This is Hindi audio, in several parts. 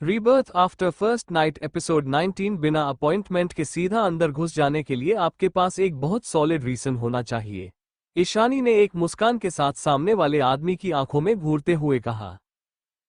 Rebirth after first night episode 19। बिना अपॉइंटमेंट के सीधा अंदर घुस जाने के लिए आपके पास एक बहुत सॉलिड रीजन होना चाहिए। ईशानी ने एक मुस्कान के साथ सामने वाले आदमी की आंखों में घूरते हुए कहा।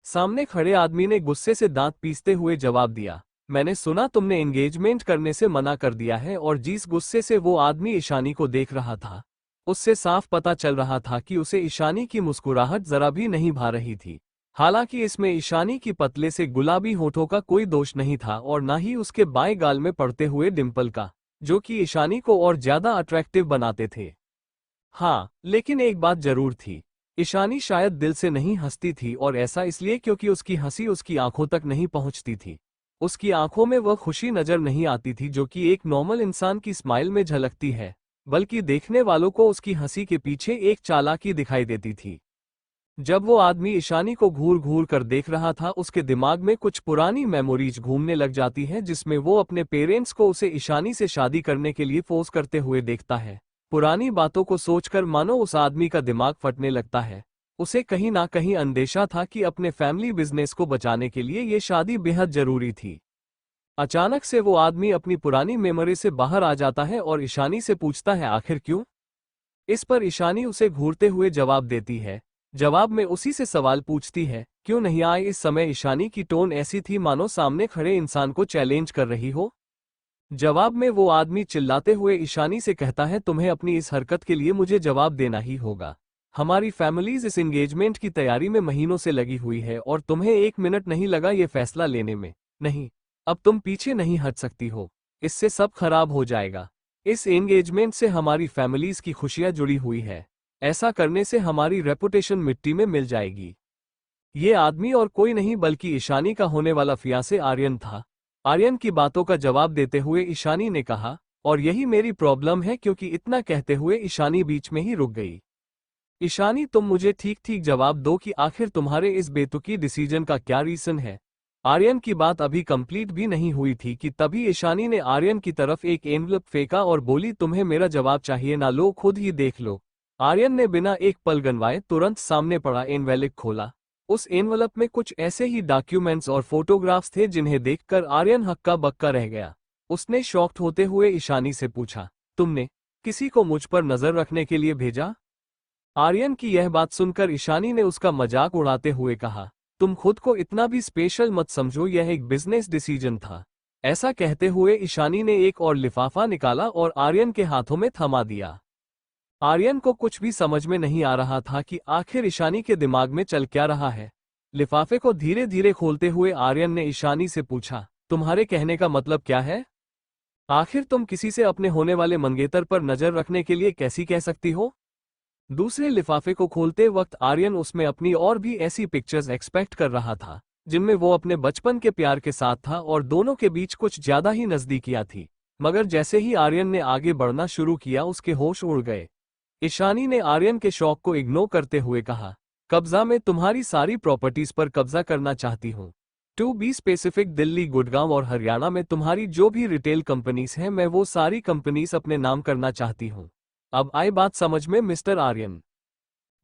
सामने खड़े आदमी ने गुस्से से दांत पीसते हुए जवाब दिया, मैंने सुना तुमने एंगेजमेंट करने से मना कर दिया है। और जिस गुस्से से वो आदमी ईशानी को देख रहा था, उससे साफ पता चल रहा था कि उसे ईशानी की मुस्कुराहट जरा भी नहीं भा रही थी। हालांकि इसमें ईशानी की पतले से गुलाबी होठों का कोई दोष नहीं था और न ही उसके बाएं गाल में पड़ते हुए डिंपल का, जो कि ईशानी को और ज्यादा अट्रैक्टिव बनाते थे। हाँ, लेकिन एक बात जरूर थी, ईशानी शायद दिल से नहीं हंसती थी, और ऐसा इसलिए क्योंकि उसकी हंसी उसकी आंखों तक नहीं पहुंचती थी। उसकी आंखों में वह खुशी नजर नहीं आती थी जो कि एक नॉर्मल इंसान की स्माइल में झलकती है, बल्कि देखने वालों को उसकी हंसी के पीछे एक चालाकी दिखाई देती थी। जब वो आदमी ईशानी को घूर घूर कर देख रहा था, उसके दिमाग में कुछ पुरानी मेमोरीज घूमने लग जाती हैं, जिसमें वो अपने पेरेंट्स को उसे ईशानी से शादी करने के लिए फोर्स करते हुए देखता है। पुरानी बातों को सोचकर मानो उस आदमी का दिमाग फटने लगता है। उसे कहीं ना कहीं अंदेशा था कि अपने फैमिली बिजनेस को बचाने के लिए ये शादी बेहद जरूरी थी। अचानक से वो आदमी अपनी पुरानी मेमोरी से बाहर आ जाता है और ईशानी से पूछता है, आखिर क्यों? इस पर ईशानी उसे घूरते हुए जवाब देती है। जवाब में उसी से सवाल पूछती है, क्यों नहीं आए? इस समय ईशानी की टोन ऐसी थी मानो सामने खड़े इंसान को चैलेंज कर रही हो। जवाब में वो आदमी चिल्लाते हुए ईशानी से कहता है, तुम्हें अपनी इस हरकत के लिए मुझे जवाब देना ही होगा। हमारी फैमिलीज इस एंगेजमेंट की तैयारी में महीनों से लगी हुई है और तुम्हें 1 मिनट नहीं लगा ये फैसला लेने में। नहीं, अब तुम पीछे नहीं हट सकती हो, इससे सब खराब हो जाएगा। इस एंगेजमेंट से हमारी फैमिलीज की खुशियां जुड़ी हुई है, ऐसा करने से हमारी रेपुटेशन मिट्टी में मिल जाएगी। ये आदमी और कोई नहीं बल्कि ईशानी का होने वाला फियांसे आर्यन था। आर्यन की बातों का जवाब देते हुए ईशानी ने कहा, और यही मेरी प्रॉब्लम है। क्योंकि इतना कहते हुए ईशानी बीच में ही रुक गई। ईशानी, तुम मुझे ठीक ठीक जवाब दो कि आखिर तुम्हारे इस बेतुकी डिसीजन का क्या रीजन है। आर्यन की बात अभी कंप्लीट भी नहीं हुई थी कि तभी ईशानी ने आर्यन की तरफ एक एनवलप फेंका और बोली, तुम्हें मेरा जवाब चाहिए ना? लो, खुद ही देख लो। आर्यन ने बिना एक पल गंवाए तुरंत सामने पड़ा एनवेलप खोला। उस एनवलप में कुछ ऐसे ही डॉक्यूमेंट्स और फोटोग्राफ्स थे जिन्हें देखकर आर्यन हक्का बक्का रह गया। उसने शॉक्ड होते हुए ईशानी से पूछा, तुमने किसी को मुझ पर नजर रखने के लिए भेजा? आर्यन की यह बात सुनकर ईशानी ने उसका मजाक उड़ाते हुए कहा, तुम खुद को इतना भी स्पेशल मत समझो, यह एक बिजनेस डिसीजन था। ऐसा कहते हुए ईशानी ने एक और लिफाफा निकाला और आर्यन के हाथों में थमा दिया। आर्यन को कुछ भी समझ में नहीं आ रहा था कि आखिर ईशानी के दिमाग में चल क्या रहा है। लिफाफे को धीरे धीरे खोलते हुए आर्यन ने ईशानी से पूछा, तुम्हारे कहने का मतलब क्या है? आखिर तुम किसी से अपने होने वाले मंगेतर पर नजर रखने के लिए कैसी कह सकती हो? दूसरे लिफाफे को खोलते वक्त आर्यन उसमें अपनी और भी ऐसी पिक्चर्स एक्सपेक्ट कर रहा था, जिनमें वो अपने बचपन के प्यार के साथ था और दोनों के बीच कुछ ज्यादा ही नजदीकियां थी। मगर जैसे ही आर्यन ने आगे बढ़ना शुरू किया, उसके होश उड़ गए। ईशानी ने आर्यन के शौक को इग्नोर करते हुए कहा, कब्जा में तुम्हारी सारी प्रॉपर्टीज पर कब्जा करना चाहती हूँ। To be specific, Delhi, Gurgaon और हरियाणा में तुम्हारी जो भी रिटेल कंपनीज हैं, मैं वो सारी कंपनीज अपने नाम करना चाहती हूँ। अब आई बात समझ में मिस्टर आर्यन?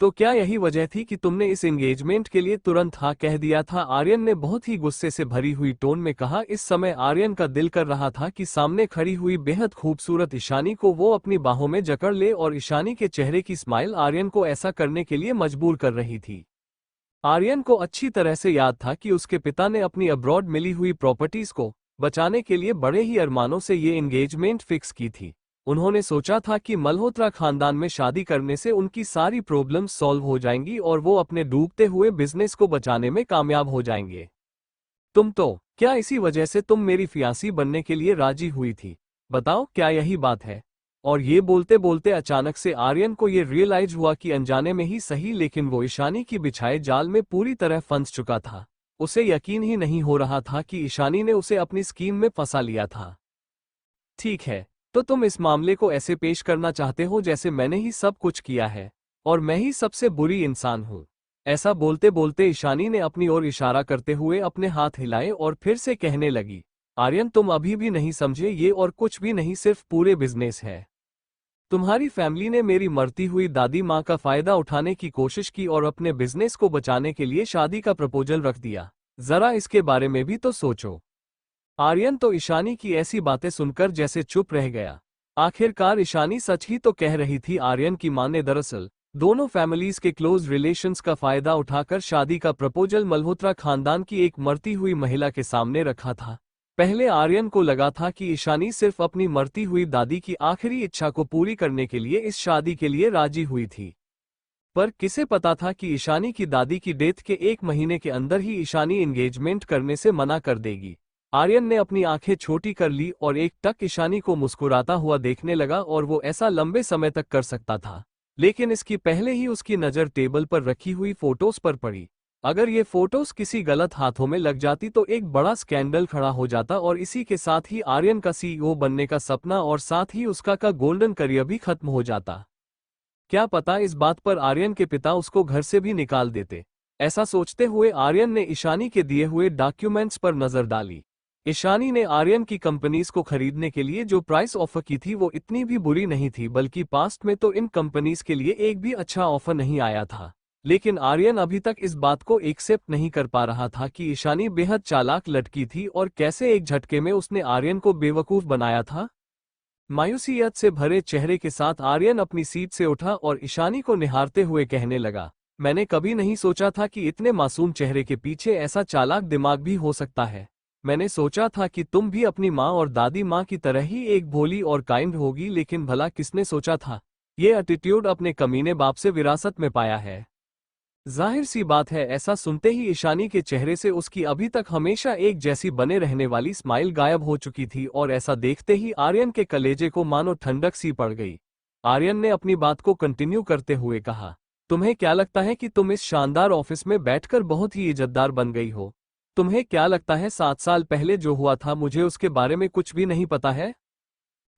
तो क्या यही वजह थी कि तुमने इस एंगेजमेंट के लिए तुरंत हाँ कह दिया था? आर्यन ने बहुत ही गुस्से से भरी हुई टोन में कहा। इस समय आर्यन का दिल कर रहा था कि सामने खड़ी हुई बेहद खूबसूरत ईशानी को वो अपनी बाहों में जकड़ ले, और ईशानी के चेहरे की स्माइल आर्यन को ऐसा करने के लिए मजबूर कर रही थी। आर्यन को अच्छी तरह से याद था कि उसके पिता ने अपनी अब्रॉड मिली हुई प्रॉपर्टीज को बचाने के लिए बड़े ही अरमानों से ये एंगेजमेंट फिक्स की थी। उन्होंने सोचा था कि मल्होत्रा खानदान में शादी करने से उनकी सारी प्रॉब्लम्स सॉल्व हो जाएंगी और वो अपने डूबते हुए बिजनेस को बचाने में कामयाब हो जाएंगे। क्या इसी वजह से तुम मेरी फियांसी बनने के लिए राजी हुई थी? बताओ, क्या यही बात है? और ये बोलते बोलते अचानक से आर्यन को ये रियलाइज हुआ कि अनजाने में ही सही, लेकिन वो ईशानी की बिछाए जाल में पूरी तरह फंस चुका था। उसे यकीन ही नहीं हो रहा था कि ईशानी ने उसे अपनी स्कीम में फंसा लिया था। ठीक है, तो तुम इस मामले को ऐसे पेश करना चाहते हो जैसे मैंने ही सब कुछ किया है और मैं ही सबसे बुरी इंसान हूँ। ऐसा बोलते बोलते ईशानी ने अपनी ओर इशारा करते हुए अपने हाथ हिलाए और फिर से कहने लगी, आर्यन, तुम अभी भी नहीं समझे, ये और कुछ भी नहीं, सिर्फ पूरे बिजनेस है। तुम्हारी फैमिली ने मेरी मरती हुई दादी माँ का फायदा उठाने की कोशिश की और अपने बिजनेस को बचाने के लिए शादी का प्रपोजल रख दिया। जरा इसके बारे में भी तो सोचो। आर्यन तो ईशानी की ऐसी बातें सुनकर जैसे चुप रह गया। आखिरकार ईशानी सच ही तो कह रही थी। आर्यन की मां ने दरअसल दोनों फैमिलीज के क्लोज रिलेशंस का फायदा उठाकर शादी का प्रपोजल मल्होत्रा खानदान की एक मरती हुई महिला के सामने रखा था। पहले आर्यन को लगा था कि ईशानी सिर्फ अपनी मरती हुई दादी की आखिरी इच्छा को पूरी करने के लिए इस शादी के लिए राजी हुई थी, पर किसे पता था कि ईशानी की दादी की डेथ के 1 महीने के अंदर ही ईशानी एंगेजमेंट करने से मना कर देगी। आर्यन ने अपनी आंखें छोटी कर ली और एक टक ईशानी को मुस्कुराता हुआ देखने लगा, और वो ऐसा लंबे समय तक कर सकता था, लेकिन इसकी पहले ही उसकी नज़र टेबल पर रखी हुई फोटोज पर पड़ी। अगर ये फोटोज किसी गलत हाथों में लग जाती तो एक बड़ा स्कैंडल खड़ा हो जाता, और इसी के साथ ही आर्यन का सीईओ बनने का सपना और साथ ही उसका गोल्डन करियर भी खत्म हो जाता। क्या पता इस बात पर आर्यन के पिता उसको घर से भी निकाल देते। ऐसा सोचते हुए आर्यन ने ईशानी के दिए हुए डॉक्यूमेंट्स पर नजर डाली। ईशानी ने आर्यन की कंपनीज को खरीदने के लिए जो प्राइस ऑफर की थी वो इतनी भी बुरी नहीं थी, बल्कि पास्ट में तो इन कंपनीज के लिए एक भी अच्छा ऑफर नहीं आया था। लेकिन आर्यन अभी तक इस बात को एक्सेप्ट नहीं कर पा रहा था कि ईशानी बेहद चालाक लड़की थी और कैसे एक झटके में उसने आर्यन को बेवकूफ बनाया था। मायूसियत से भरे चेहरे के साथ आर्यन अपनी सीट से उठा और ईशानी को निहारते हुए कहने लगा, मैंने कभी नहीं सोचा था कि इतने मासूम चेहरे के पीछे ऐसा चालाक दिमाग भी हो सकता है। मैंने सोचा था कि तुम भी अपनी माँ और दादी माँ की तरह ही एक भोली और काइंड होगी, लेकिन भला किसने सोचा था ये एटीट्यूड अपने कमीने बाप से विरासत में पाया है। जाहिर सी बात है, ऐसा सुनते ही ईशानी के चेहरे से उसकी अभी तक हमेशा एक जैसी बने रहने वाली स्माइल गायब हो चुकी थी, और ऐसा देखते ही आर्यन के कलेजे को मानो ठंडक सी पड़ गई। आर्यन ने अपनी बात को कंटिन्यू करते हुए कहा, तुम्हें क्या लगता है कि तुम इस शानदार ऑफिस में बैठकर बहुत ही इज्जतदार बन गई हो? तुम्हें क्या लगता है 7 साल पहले जो हुआ था मुझे उसके बारे में कुछ भी नहीं पता है?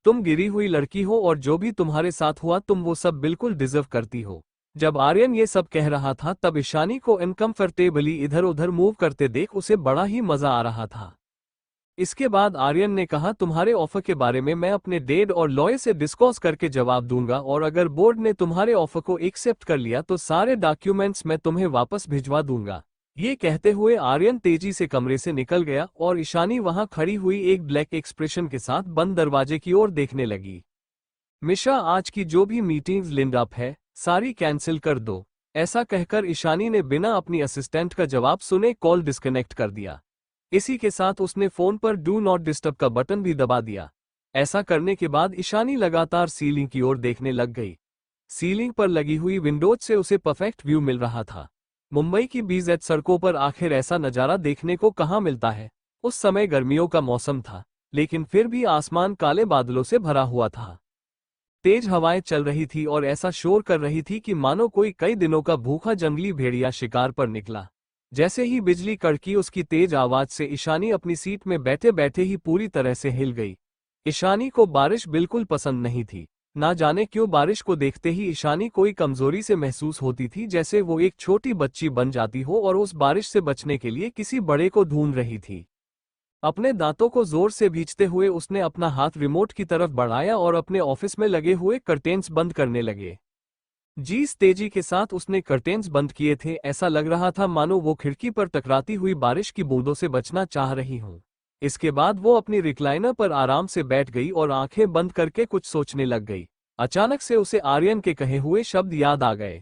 तुम गिरी हुई लड़की हो और जो भी तुम्हारे साथ हुआ तुम वो सब बिल्कुल डिजर्व करती हो। जब आर्यन ये सब कह रहा था तब ईशानी को अनकंफर्टेबली इधर उधर मूव करते देख उसे बड़ा ही मजा आ रहा था। इसके बाद आर्यन ने कहा, तुम्हारे ऑफर के बारे में मैं अपने डैड और लॉयर से डिस्कस करके जवाब दूंगा, और अगर बोर्ड ने तुम्हारे ऑफर को एक्सेप्ट कर लिया तो सारे डॉक्यूमेंट्स मैं तुम्हें वापस भिजवा दूंगा। ये कहते हुए आर्यन तेजी से कमरे से निकल गया और ईशानी वहां खड़ी हुई एक ब्लैक एक्सप्रेशन के साथ बंद दरवाजे की ओर देखने लगी। मिशा, आज की जो भी मीटिंग्स लिंड अप है सारी कैंसिल कर दो। ऐसा कहकर ईशानी ने बिना अपनी असिस्टेंट का जवाब सुने कॉल डिस्कनेक्ट कर दिया। इसी के साथ उसने फोन पर डू नॉट डिस्टर्ब का बटन भी दबा दिया। ऐसा करने के बाद ईशानी लगातार सीलिंग की ओर देखने लग गई। सीलिंग पर लगी हुई विंडोज से उसे परफेक्ट व्यू मिल रहा था। मुंबई की बीजेड सड़कों पर आखिर ऐसा नजारा देखने को कहाँ मिलता है। उस समय गर्मियों का मौसम था, लेकिन फिर भी आसमान काले बादलों से भरा हुआ था। तेज हवाएं चल रही थी और ऐसा शोर कर रही थी कि मानो कोई कई दिनों का भूखा जंगली भेड़िया शिकार पर निकला। जैसे ही बिजली कड़की उसकी तेज आवाज से ईशानी अपनी सीट में बैठे बैठे ही पूरी तरह से हिल गई। ईशानी को बारिश बिल्कुल पसंद नहीं थी। ना जाने क्यों बारिश को देखते ही ईशानी कोई कमजोरी से महसूस होती थी, जैसे वो एक छोटी बच्ची बन जाती हो और उस बारिश से बचने के लिए किसी बड़े को ढूंढ रही थी। अपने दांतों को जोर से भींचते हुए उसने अपना हाथ रिमोट की तरफ बढ़ाया और अपने ऑफिस में लगे हुए कर्टेन्स बंद करने लगे। जिस तेजी के साथ उसने कर्टेन्स बंद किए थे, ऐसा लग रहा था मानो वो खिड़की पर टकराती हुई बारिश की बूंदों से बचना चाह रही हूं। इसके बाद वो अपनी रिक्लाइनर पर आराम से बैठ गई और आंखें बंद करके कुछ सोचने लग गई। अचानक से उसे आर्यन के कहे हुए शब्द याद आ गए।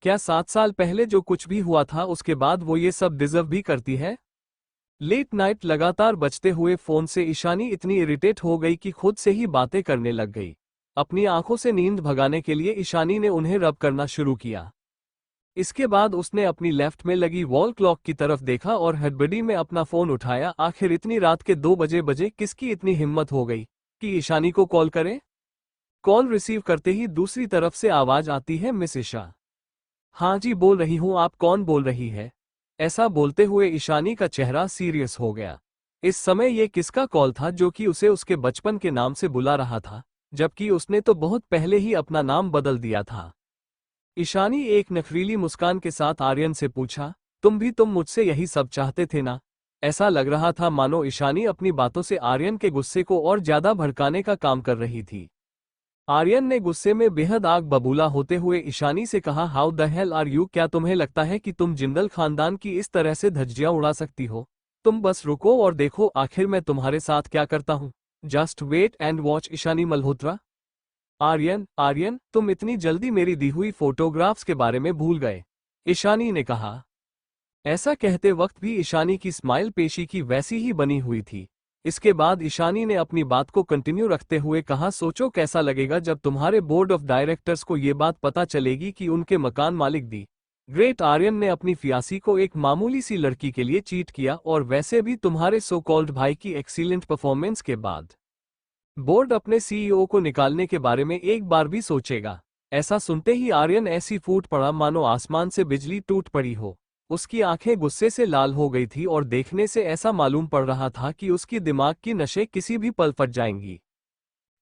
क्या 7 साल पहले जो कुछ भी हुआ था उसके बाद वो ये सब डिजर्व भी करती है? लेट नाइट लगातार बजते हुए फोन से ईशानी इतनी इरिटेट हो गई कि खुद से ही बातें करने लग गई। अपनी आंखों से नींद भगाने के लिए ईशानी ने उन्हें रब करना शुरू किया। इसके बाद उसने अपनी लेफ्ट में लगी वॉल क्लॉक की तरफ देखा और हड़बड़ी में अपना फोन उठाया। आखिर इतनी रात के 2 बजे किसकी इतनी हिम्मत हो गई कि ईशानी को कॉल करे? कॉल रिसीव करते ही दूसरी तरफ से आवाज आती है, मिस ईशा। हाँ जी, बोल रही हूँ, आप कौन बोल रही है? ऐसा बोलते हुए ईशानी का चेहरा सीरियस हो गया। इस समय ये किसका कॉल था जो कि उसे उसके बचपन के नाम से बुला रहा था, जबकि उसने तो बहुत पहले ही अपना नाम बदल दिया था। ईशानी एक नखरीली मुस्कान के साथ आर्यन से पूछा, तुम मुझसे यही सब चाहते थे ना? ऐसा लग रहा था मानो ईशानी अपनी बातों से आर्यन के गुस्से को और ज्यादा भड़काने का काम कर रही थी। आर्यन ने गुस्से में बेहद आग बबूला होते हुए ईशानी से कहा, how the hell are you? क्या तुम्हें लगता है कि तुम जिंदल खानदान की इस तरह से धज्जियां उड़ा सकती हो? तुम बस रुको और देखो आखिर मैं तुम्हारे साथ क्या करता हूँ। Just wait and watch Ishani Malhotra. Aryan, तुम इतनी जल्दी मेरी दी हुई फोटोग्राफ्स के बारे में भूल गए, ईशानी ने कहा। ऐसा कहते वक्त भी ईशानी की स्माइल पेशी की वैसी ही बनी हुई थी। इसके बाद ईशानी ने अपनी बात को कंटिन्यू रखते हुए कहा, सोचो कैसा लगेगा जब तुम्हारे बोर्ड ऑफ डायरेक्टर्स को ये बात पता चलेगी कि उनके मकान मालिक दी ग्रेट आर्यन ने अपनी फियासी को एक मामूली सी लड़की के लिए चीट किया, और वैसे भी तुम्हारे सो कॉल्ड भाई की एक्सीलेंट परफॉर्मेंस के बाद बोर्ड अपने सीईओ को निकालने के बारे में एक बार भी सोचेगा। ऐसा सुनते ही आर्यन ऐसी फूट पड़ा मानो आसमान से बिजली टूट पड़ी हो। उसकी आंखें गुस्से से लाल हो गई थी और देखने से ऐसा मालूम पड़ रहा था कि उसकी दिमाग की नसें किसी भी पल फट जाएंगी।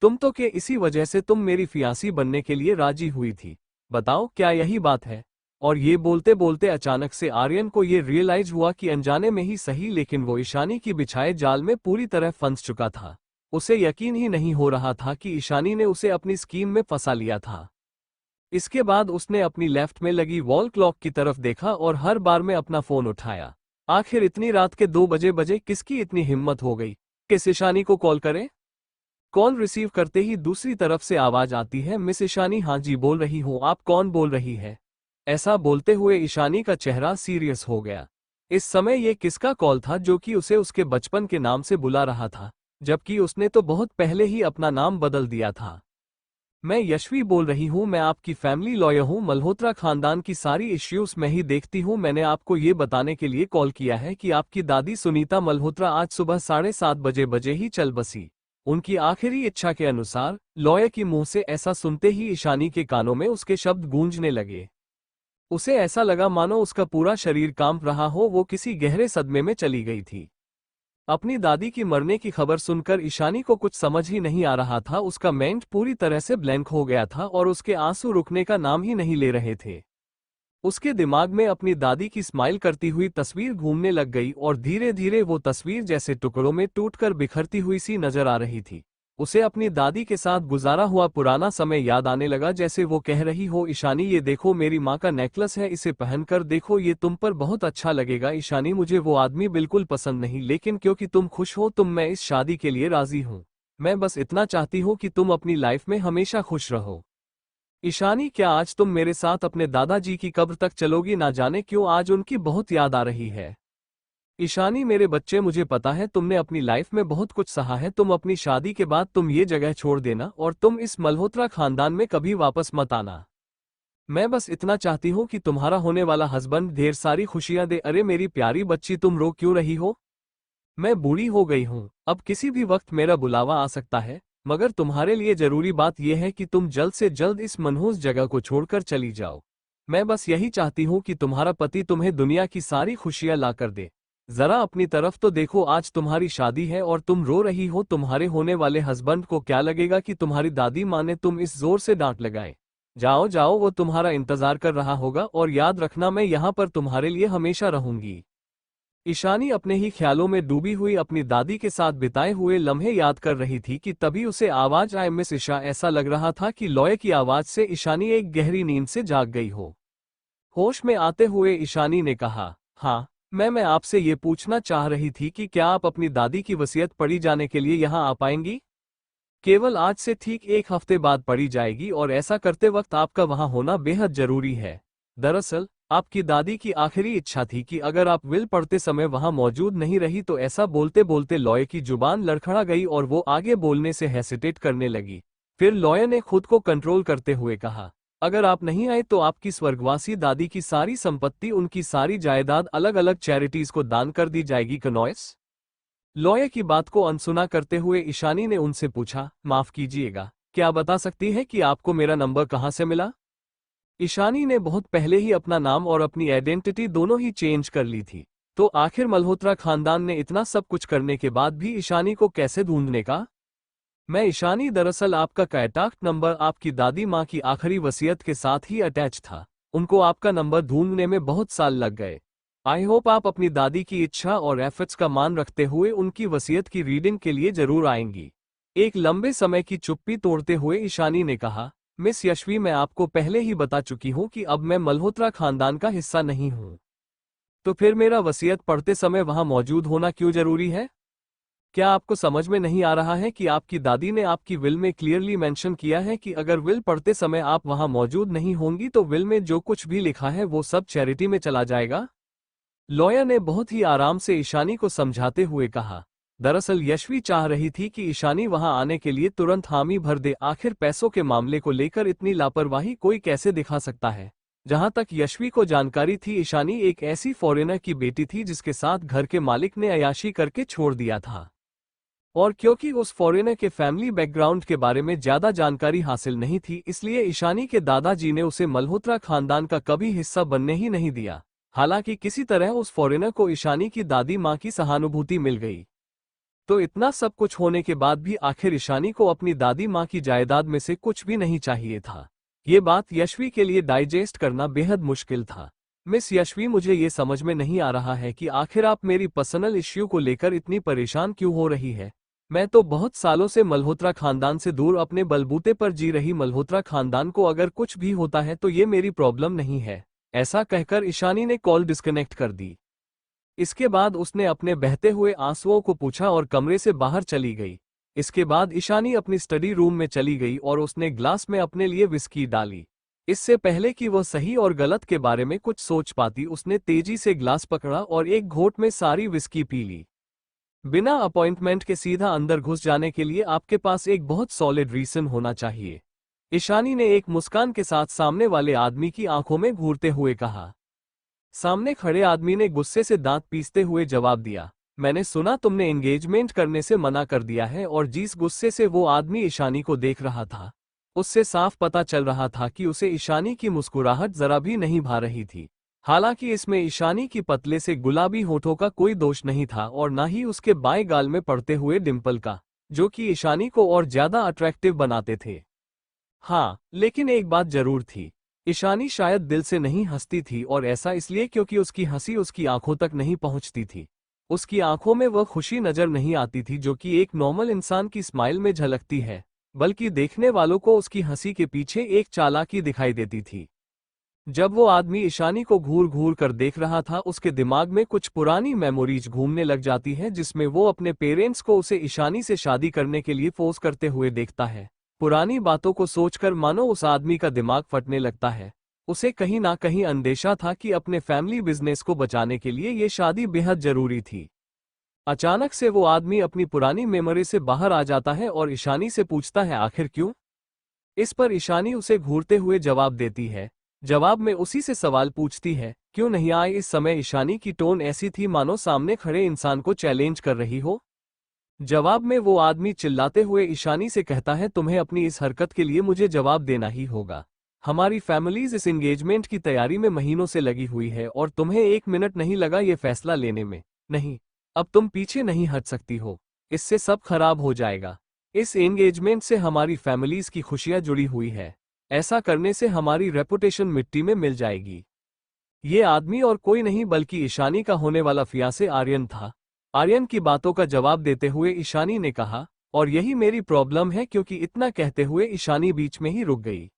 तुम तो के इसी वजह से तुम मेरी फियांसी बनने के लिए राजी हुई थी, बताओ क्या यही बात है? और ये बोलते बोलते अचानक से आर्यन को ये रियलाइज हुआ कि अनजाने में ही सही लेकिन वो ईशानी की बिछाए जाल में पूरी तरह फंस चुका था। उसे यकीन ही नहीं हो रहा था कि ईशानी ने उसे अपनी स्कीम में फंसा लिया था। इसके बाद उसने अपनी लेफ्ट में लगी वॉल क्लॉक की तरफ देखा और हर बार में अपना फोन उठाया। आखिर इतनी रात के 2 बजे किसकी इतनी हिम्मत हो गई कि ईशानी को कॉल करे? कॉल रिसीव करते ही दूसरी तरफ से आवाज आती है, मिस ईशानी। हाँ जी बोल रही हूँ, आप कौन बोल रही है? ऐसा बोलते हुए ईशानी का चेहरा सीरियस हो गया। इस समय ये किसका कॉल था जो कि उसे उसके बचपन के नाम से बुला रहा था, जबकि उसने तो बहुत पहले ही अपना नाम बदल दिया था। मैं यशवी बोल रही हूँ, मैं आपकी फैमिली लॉयर हूँ। मल्होत्रा खानदान की सारी इश्यूज मैं ही देखती हूँ। मैंने आपको ये बताने के लिए कॉल किया है कि आपकी दादी सुनीता मल्होत्रा आज सुबह 7:30 बजे ही चल बसी, उनकी आखिरी इच्छा के अनुसार। लॉयर की मुंह से ऐसा सुनते ही ईशानी के कानों में उसके शब्द गूंजने लगे। उसे ऐसा लगा मानो उसका पूरा शरीर कांप रहा हो, वो किसी गहरे सदमे में चली गई थी। अपनी दादी की मरने की खबर सुनकर ईशानी को कुछ समझ ही नहीं आ रहा था। उसका माइंड पूरी तरह से ब्लैंक हो गया था और उसके आंसू रुकने का नाम ही नहीं ले रहे थे। उसके दिमाग में अपनी दादी की स्माइल करती हुई तस्वीर घूमने लग गई और धीरे धीरे वो तस्वीर जैसे टुकड़ों में टूटकर बिखरती हुई सी नजर आ रही थी। उसे अपनी दादी के साथ गुजारा हुआ पुराना समय याद आने लगा, जैसे वो कह रही हो, ईशानी ये देखो मेरी माँ का नेकलेस है, इसे पहनकर देखो, ये तुम पर बहुत अच्छा लगेगा। ईशानी मुझे वो आदमी बिल्कुल पसंद नहीं, लेकिन क्योंकि तुम खुश हो तुम मैं इस शादी के लिए राजी हूँ। मैं बस इतना चाहती हूँ कि तुम अपनी लाइफ में हमेशा खुश रहो। ईशानी क्या आज तुम मेरे साथ अपने दादाजी की कब्र तक चलोगी? ना जाने क्यों आज उनकी बहुत याद आ रही है। ईशानी मेरे बच्चे, मुझे पता है तुमने अपनी लाइफ में बहुत कुछ सहा है। तुम अपनी शादी के बाद तुम ये जगह छोड़ देना और तुम इस मल्होत्रा खानदान में कभी वापस मत आना। मैं बस इतना चाहती हूँ कि तुम्हारा होने वाला हस्बैंड ढेर सारी खुशियां दे। अरे मेरी प्यारी बच्ची, तुम रो क्यों रही हो? मैं बूढ़ी हो गई हूँ, अब किसी भी वक्त मेरा बुलावा आ सकता है, मगर तुम्हारे लिए जरूरी बात यह है कि तुम जल्द से जल्द इस मनहूस जगह को छोड़कर चली जाओ। मैं बस यही चाहती हूँ कि तुम्हारा पति तुम्हें दुनिया की सारी खुशियां ला कर दे। जरा अपनी तरफ तो देखो, आज तुम्हारी शादी है और तुम रो रही हो। तुम्हारे होने वाले हस्बैंड को क्या लगेगा कि तुम्हारी दादी माँ ने तुम इस जोर से डांट लगाए? जाओ जाओ, वो तुम्हारा इंतजार कर रहा होगा, और याद रखना मैं यहाँ पर तुम्हारे लिए हमेशा रहूंगी। ईशानी अपने ही ख्यालों में डूबी हुई अपनी दादी के साथ बिताए हुए लम्हे याद कर रही थी कि तभी उसे आवाज आए, मिस ईशा। ऐसा लग रहा था कि लॉय की आवाज से ईशानी एक गहरी नींद से जाग गई हो। होश में आते हुए ईशानी ने कहा, हाँ मैं आपसे ये पूछना चाह रही थी कि क्या आप अपनी दादी की वसीयत पढ़ी जाने के लिए यहाँ आ पाएंगी? केवल आज से ठीक 1 हफ्ते बाद पढ़ी जाएगी और ऐसा करते वक्त आपका वहाँ होना बेहद जरूरी है। दरअसल आपकी दादी की आखिरी इच्छा थी कि अगर आप विल पढ़ते समय वहाँ मौजूद नहीं रही तो। ऐसा बोलते बोलते लॉय की जुबान लड़खड़ा गई और वो आगे बोलने से हेसिटेट करने लगी। फिर लॉय ने खुद को कंट्रोल करते हुए कहा, अगर आप नहीं आए तो आपकी स्वर्गवासी दादी की सारी संपत्ति, उनकी सारी जायदाद अलग अलग चैरिटीज को दान कर दी जाएगी। कनॉयस लॉयर की बात को अनसुना करते हुए ईशानी ने उनसे पूछा, माफ कीजिएगा, क्या बता सकती है कि आपको मेरा नंबर कहाँ से मिला? ईशानी ने बहुत पहले ही अपना नाम और अपनी आइडेंटिटी दोनों ही चेंज कर ली थी, तो आखिर मल्होत्रा खानदान ने इतना सब कुछ करने के बाद भी ईशानी को कैसे ढूंढने का? मैं ईशानी, दरअसल आपका कॉन्टैक्ट नंबर आपकी दादी माँ की आखिरी वसीयत के साथ ही अटैच था। उनको आपका नंबर ढूंढने में बहुत साल लग गए। आई होप आप अपनी दादी की इच्छा और एफर्ट्स का मान रखते हुए उनकी वसीयत की रीडिंग के लिए जरूर आएंगी। एक लंबे समय की चुप्पी तोड़ते हुए ईशानी ने कहा, मिस यशवी, मैं आपको पहले ही बता चुकी हूं कि अब मैं मल्होत्रा खानदान का हिस्सा नहीं हूं। तो फिर मेरा वसीयत पढ़ते समय वहां मौजूद होना क्यों जरूरी है? क्या आपको समझ में नहीं आ रहा है कि आपकी दादी ने आपकी विल में क्लियरली मेंशन किया है कि अगर विल पढ़ते समय आप वहां मौजूद नहीं होंगी तो विल में जो कुछ भी लिखा है वो सब चैरिटी में चला जाएगा? लॉयर ने बहुत ही आराम से ईशानी को समझाते हुए कहा। दरअसल यशवी चाह रही थी कि ईशानी वहां आने के लिए तुरंत हामी भर दे। आखिर पैसों के मामले को लेकर इतनी लापरवाही कोई कैसे दिखा सकता है? जहां तक यशवी को जानकारी थी, ईशानी एक ऐसी फॉरेनर की बेटी थी जिसके साथ घर के मालिक ने अय्याशी करके छोड़ दिया था। और क्योंकि उस फॉरेनर के फैमिली बैकग्राउंड के बारे में ज्यादा जानकारी हासिल नहीं थी, इसलिए ईशानी के दादाजी ने उसे मल्होत्रा खानदान का कभी हिस्सा बनने ही नहीं दिया। हालांकि किसी तरह उस फॉरेनर को ईशानी की दादी मां की सहानुभूति मिल गई। तो इतना सब कुछ होने के बाद भी आखिर ईशानी को अपनी दादी मां की जायदाद में से कुछ भी नहीं चाहिए था। ये बात यशवी के लिए डाइजेस्ट करना बेहद मुश्किल था। मिस यशवी, मुझे ये समझ में नहीं आ रहा है कि आखिर आप मेरी पर्सनल इश्यू को लेकर इतनी परेशान क्यों हो रही है। मैं तो बहुत सालों से मल्होत्रा खानदान से दूर अपने बलबूते पर जी रही मल्होत्रा खानदान को अगर कुछ भी होता है तो ये मेरी प्रॉब्लम नहीं है। ऐसा कहकर ईशानी ने कॉल डिस्कनेक्ट कर दी। इसके बाद उसने अपने बहते हुए आंसुओं को पूछा और कमरे से बाहर चली गई। इसके बाद ईशानी अपनी स्टडी रूम में चली गई और उसने ग्लास में अपने लिए विस्की डाली। इससे पहले कि वह सही और गलत के बारे में कुछ सोच पाती, उसने तेजी से ग्लास पकड़ा और एक घोंट में सारी विस्की पी ली। बिना अपॉइंटमेंट के सीधा अंदर घुस जाने के लिए आपके पास एक बहुत सॉलिड रीजन होना चाहिए, ईशानी ने एक मुस्कान के साथ सामने वाले आदमी की आंखों में घूरते हुए कहा। सामने खड़े आदमी ने गुस्से से दांत पीसते हुए जवाब दिया, मैंने सुना तुमने एंगेजमेंट करने से मना कर दिया है। और जिस गुस्से से वो आदमी ईशानी को देख रहा था, उससे साफ पता चल रहा था कि उसे ईशानी की मुस्कुराहट जरा भी नहीं भा रही थी। हालांकि इसमें ईशानी की पतले से गुलाबी होठों का कोई दोष नहीं था और न ही उसके बाएं गाल में पड़ते हुए डिंपल का, जो कि ईशानी को और ज्यादा अट्रैक्टिव बनाते थे। हाँ, लेकिन एक बात जरूर थी, ईशानी शायद दिल से नहीं हंसती थी, और ऐसा इसलिए क्योंकि उसकी हंसी उसकी आंखों तक नहीं पहुंचती थी। उसकी आंखों में वह खुशी नजर नहीं आती थी जो कि एक नॉर्मल इंसान की स्माइल में झलकती है, बल्कि देखने वालों को उसकी हंसी के पीछे एक चालाकी दिखाई देती थी। जब वो आदमी ईशानी को घूर घूर कर देख रहा था, उसके दिमाग में कुछ पुरानी मेमोरीज घूमने लग जाती है, जिसमें वो अपने पेरेंट्स को उसे ईशानी से शादी करने के लिए फोर्स करते हुए देखता है। पुरानी बातों को सोचकर मानो उस आदमी का दिमाग फटने लगता है। उसे कहीं ना कहीं अंदेशा था कि अपने फैमिली बिजनेस को बचाने के लिए ये शादी बेहद जरूरी थी। अचानक से वो आदमी अपनी पुरानी मेमोरी से बाहर आ जाता है और ईशानी से पूछता है, आखिर क्यों? इस पर ईशानी उसे घूरते हुए जवाब देती है। जवाब में उसी से सवाल पूछती है, क्यों नहीं आए? इस समय ईशानी की टोन ऐसी थी मानो सामने खड़े इंसान को चैलेंज कर रही हो। जवाब में वो आदमी चिल्लाते हुए ईशानी से कहता है, तुम्हें अपनी इस हरकत के लिए मुझे जवाब देना ही होगा। हमारी फैमिलीज इस एंगेजमेंट की तैयारी में महीनों से लगी हुई है और तुम्हें 1 मिनट नहीं लगा ये फैसला लेने में। नहीं, अब तुम पीछे नहीं हट सकती हो, इससे सब खराब हो जाएगा। इस एंगेजमेंट से हमारी फैमिलीज की खुशियां जुड़ी हुई है। ऐसा करने से हमारी रेपुटेशन मिट्टी में मिल जाएगी। ये आदमी और कोई नहीं बल्कि ईशानी का होने वाला फियांसे आर्यन था। आर्यन की बातों का जवाब देते हुए ईशानी ने कहा, और यही मेरी प्रॉब्लम है। क्योंकि इतना कहते हुए ईशानी बीच में ही रुक गई।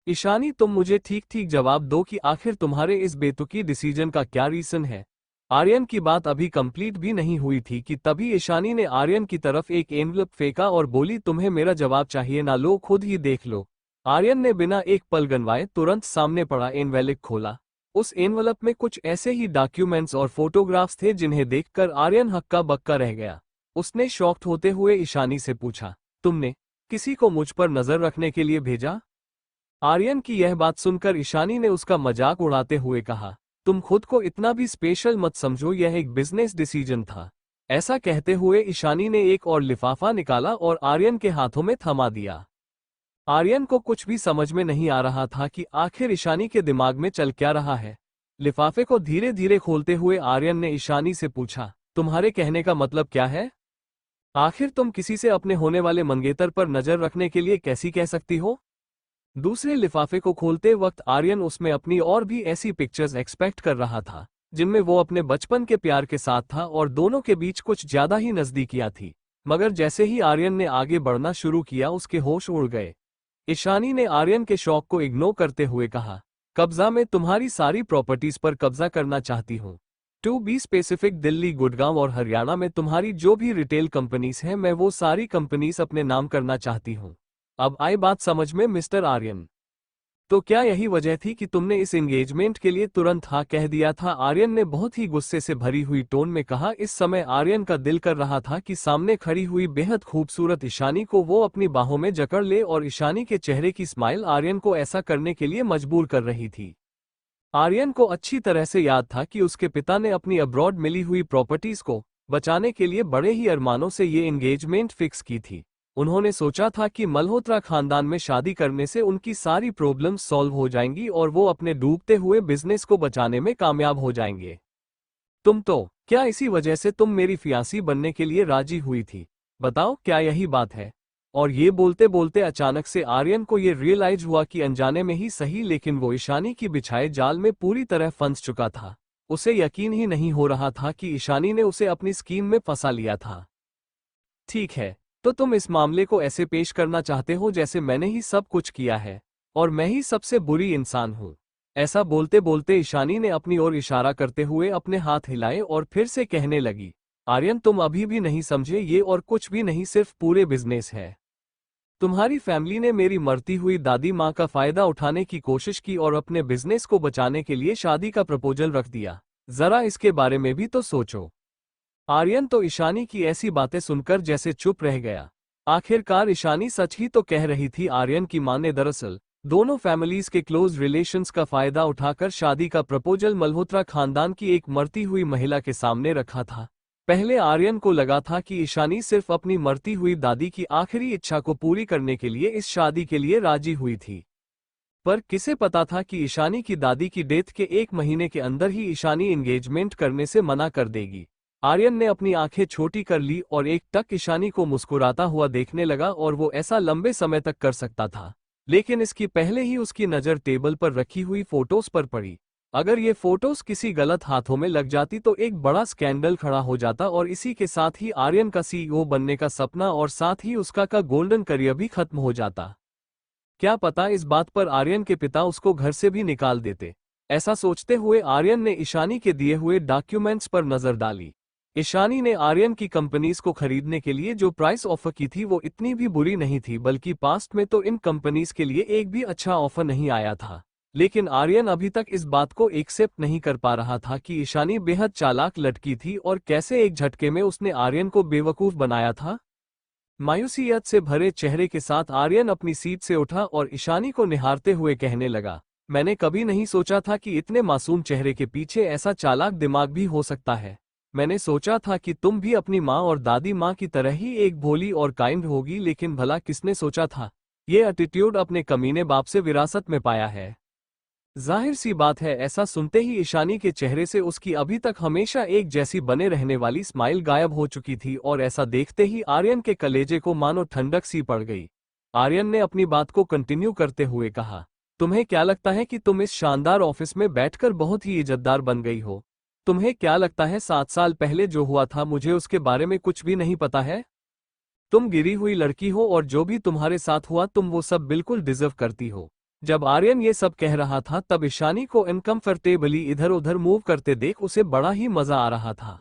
ईशानी, तुम मुझे ठीक ठीक जवाब दो कि आखिर तुम्हारे इस बेतुकी डिसीजन का क्या रीजन है। आर्यन की बात अभी कंप्लीट भी नहीं हुई थी कि तभी ईशानी ने आर्यन की तरफ एक एनवलप फेंका और बोली, तुम्हें मेरा जवाब चाहिए ना? लो, खुद ही देख लो। आर्यन ने बिना एक पल गनवाए तुरंत सामने पड़ा एनवेलप खोला। उस एनवलप में कुछ ऐसे ही डॉक्यूमेंट्स और फोटोग्राफ्स थे जिन्हें देखकर आर्यन हक्का बक्का रह गया। उसने शॉक्ड होते हुए ईशानी से पूछा, तुमने किसी को मुझ पर नजर रखने के लिए भेजा? आर्यन की यह बात सुनकर ईशानी ने उसका मजाक उड़ाते हुए कहा, तुम खुद को इतना भी स्पेशल मत समझो, यह एक बिजनेस डिसीजन था। ऐसा कहते हुए ईशानी ने एक और लिफाफा निकाला और आर्यन के हाथों में थमा दिया। आर्यन को कुछ भी समझ में नहीं आ रहा था कि आखिर ईशानी के दिमाग में चल क्या रहा है। लिफाफे को धीरे धीरे खोलते हुए आर्यन ने ईशानी से पूछा, तुम्हारे कहने का मतलब क्या है? आखिर तुम किसी से अपने होने वाले मंगेतर पर नजर रखने के लिए कैसी कह सकती हो? दूसरे लिफाफे को खोलते वक्त आर्यन उसमें अपनी और भी ऐसी पिक्चर्स एक्सपेक्ट कर रहा था जिनमें वो अपने बचपन के प्यार के साथ था और दोनों के बीच कुछ ज्यादा ही नजदीकियां थी। मगर जैसे ही आर्यन ने आगे बढ़ना शुरू किया उसके होश उड़ गए। ईशानी ने आर्यन के शौक को इग्नोर करते हुए कहा, कब्जा में तुम्हारी सारी प्रॉपर्टीज पर कब्जा करना चाहती हूँ। To be specific, Delhi, Gurgaon और हरियाणा में तुम्हारी जो भी रिटेल कंपनीज हैं मैं वो सारी कंपनीज अपने नाम करना चाहती हूँ। अब आई बात समझ में मिस्टर आर्यन? तो क्या यही वजह थी कि तुमने इस एंगेजमेंट के लिए तुरंत हाँ कह दिया था? आर्यन ने बहुत ही गुस्से से भरी हुई टोन में कहा। इस समय आर्यन का दिल कर रहा था कि सामने खड़ी हुई बेहद खूबसूरत ईशानी को वो अपनी बाहों में जकड़ ले, और ईशानी के चेहरे की स्माइल आर्यन को ऐसा करने के लिए मजबूर कर रही थी। आर्यन को अच्छी तरह से याद था कि उसके पिता ने अपनी अब्रॉड मिली हुई प्रॉपर्टीज को बचाने के लिए बड़े ही अरमानों से ये एंगेजमेंट फिक्स की थी। उन्होंने सोचा था कि मल्होत्रा खानदान में शादी करने से उनकी सारी प्रॉब्लम्स सॉल्व हो जाएंगी और वो अपने डूबते हुए बिजनेस को बचाने में कामयाब हो जाएंगे। क्या इसी वजह से तुम मेरी फियांसी बनने के लिए राजी हुई थी? बताओ, क्या यही बात है? और ये बोलते बोलते अचानक से आर्यन को ये रियलाइज हुआ कि अनजाने में ही सही, लेकिन वो ईशानी की बिछाए जाल में पूरी तरह फंस चुका था। उसे यकीन ही नहीं हो रहा था कि ईशानी ने उसे अपनी स्कीम में फंसा लिया था। ठीक है, तो तुम इस मामले को ऐसे पेश करना चाहते हो जैसे मैंने ही सब कुछ किया है और मैं ही सबसे बुरी इंसान हूं। ऐसा बोलते बोलते ईशानी ने अपनी ओर इशारा करते हुए अपने हाथ हिलाए और फिर से कहने लगी, आर्यन तुम अभी भी नहीं समझे, ये और कुछ भी नहीं, सिर्फ पूरे बिजनेस है। तुम्हारी फैमिली ने मेरी मरती हुई दादी माँ का फायदा उठाने की कोशिश की और अपने बिजनेस को बचाने के लिए शादी का प्रपोजल रख दिया। जरा इसके बारे में भी तो सोचो। आर्यन तो ईशानी की ऐसी बातें सुनकर जैसे चुप रह गया। आखिरकार ईशानी सच ही तो कह रही थी। आर्यन की मां ने दरअसल दोनों फैमिलीज के क्लोज रिलेशंस का फायदा उठाकर शादी का प्रपोजल मल्होत्रा खानदान की एक मरती हुई महिला के सामने रखा था। पहले आर्यन को लगा था कि ईशानी सिर्फ अपनी मरती हुई दादी की आखिरी इच्छा को पूरी करने के लिए इस शादी के लिए राजी हुई थी, पर किसे पता था कि ईशानी की दादी की डेथ के 1 महीने के अंदर ही ईशानी एंगेजमेंट करने से मना कर देगी। आर्यन ने अपनी आंखें छोटी कर ली और एक टक ईशानी को मुस्कुराता हुआ देखने लगा, और वो ऐसा लंबे समय तक कर सकता था, लेकिन इसकी पहले ही उसकी नज़र टेबल पर रखी हुई फोटोज पर पड़ी। अगर ये फोटोज किसी गलत हाथों में लग जाती तो एक बड़ा स्कैंडल खड़ा हो जाता और इसी के साथ ही आर्यन का सीईओ बनने का सपना और साथ ही उसका गोल्डन करियर भी खत्म हो जाता। क्या पता इस बात पर आर्यन के पिता उसको घर से भी निकाल देते। ऐसा सोचते हुए आर्यन ने ईशानी के दिए हुए डॉक्यूमेंट्स पर नजर डाली। ईशानी ने आर्यन की कंपनीज को खरीदने के लिए जो प्राइस ऑफर की थी वो इतनी भी बुरी नहीं थी, बल्कि पास्ट में तो इन कंपनीज के लिए एक भी अच्छा ऑफर नहीं आया था। लेकिन आर्यन अभी तक इस बात को एक्सेप्ट नहीं कर पा रहा था कि ईशानी बेहद चालाक लड़की थी और कैसे एक झटके में उसने आर्यन को बेवकूफ बनाया था। मायूसियत से भरे चेहरे के साथ आर्यन अपनी सीट से उठा और ईशानी को निहारते हुए कहने लगा, मैंने कभी नहीं सोचा था कि इतने मासूम चेहरे के पीछे ऐसा चालाक दिमाग भी हो सकता है। मैंने सोचा था कि तुम भी अपनी माँ और दादी माँ की तरह ही एक भोली और काइंड होगी, लेकिन भला किसने सोचा था ये एटीट्यूड अपने कमीने बाप से विरासत में पाया है। जाहिर सी बात है, ऐसा सुनते ही ईशानी के चेहरे से उसकी अभी तक हमेशा एक जैसी बने रहने वाली स्माइल गायब हो चुकी थी, और ऐसा देखते ही आर्यन के कलेजे को मानो ठंडक सी पड़ गई। आर्यन ने अपनी बात को कंटिन्यू करते हुए कहा, तुम्हें क्या लगता है कि तुम इस शानदार ऑफिस में बैठकर बहुत ही इज्जतदार बन गई हो? तुम्हें क्या लगता है 7 साल पहले जो हुआ था मुझे उसके बारे में कुछ भी नहीं पता है? तुम गिरी हुई लड़की हो और जो भी तुम्हारे साथ हुआ तुम वो सब बिल्कुल डिजर्व करती हो। जब आर्यन ये सब कह रहा था तब ईशानी को अनकंफर्टेबली इधर उधर मूव करते देख उसे बड़ा ही मजा आ रहा था।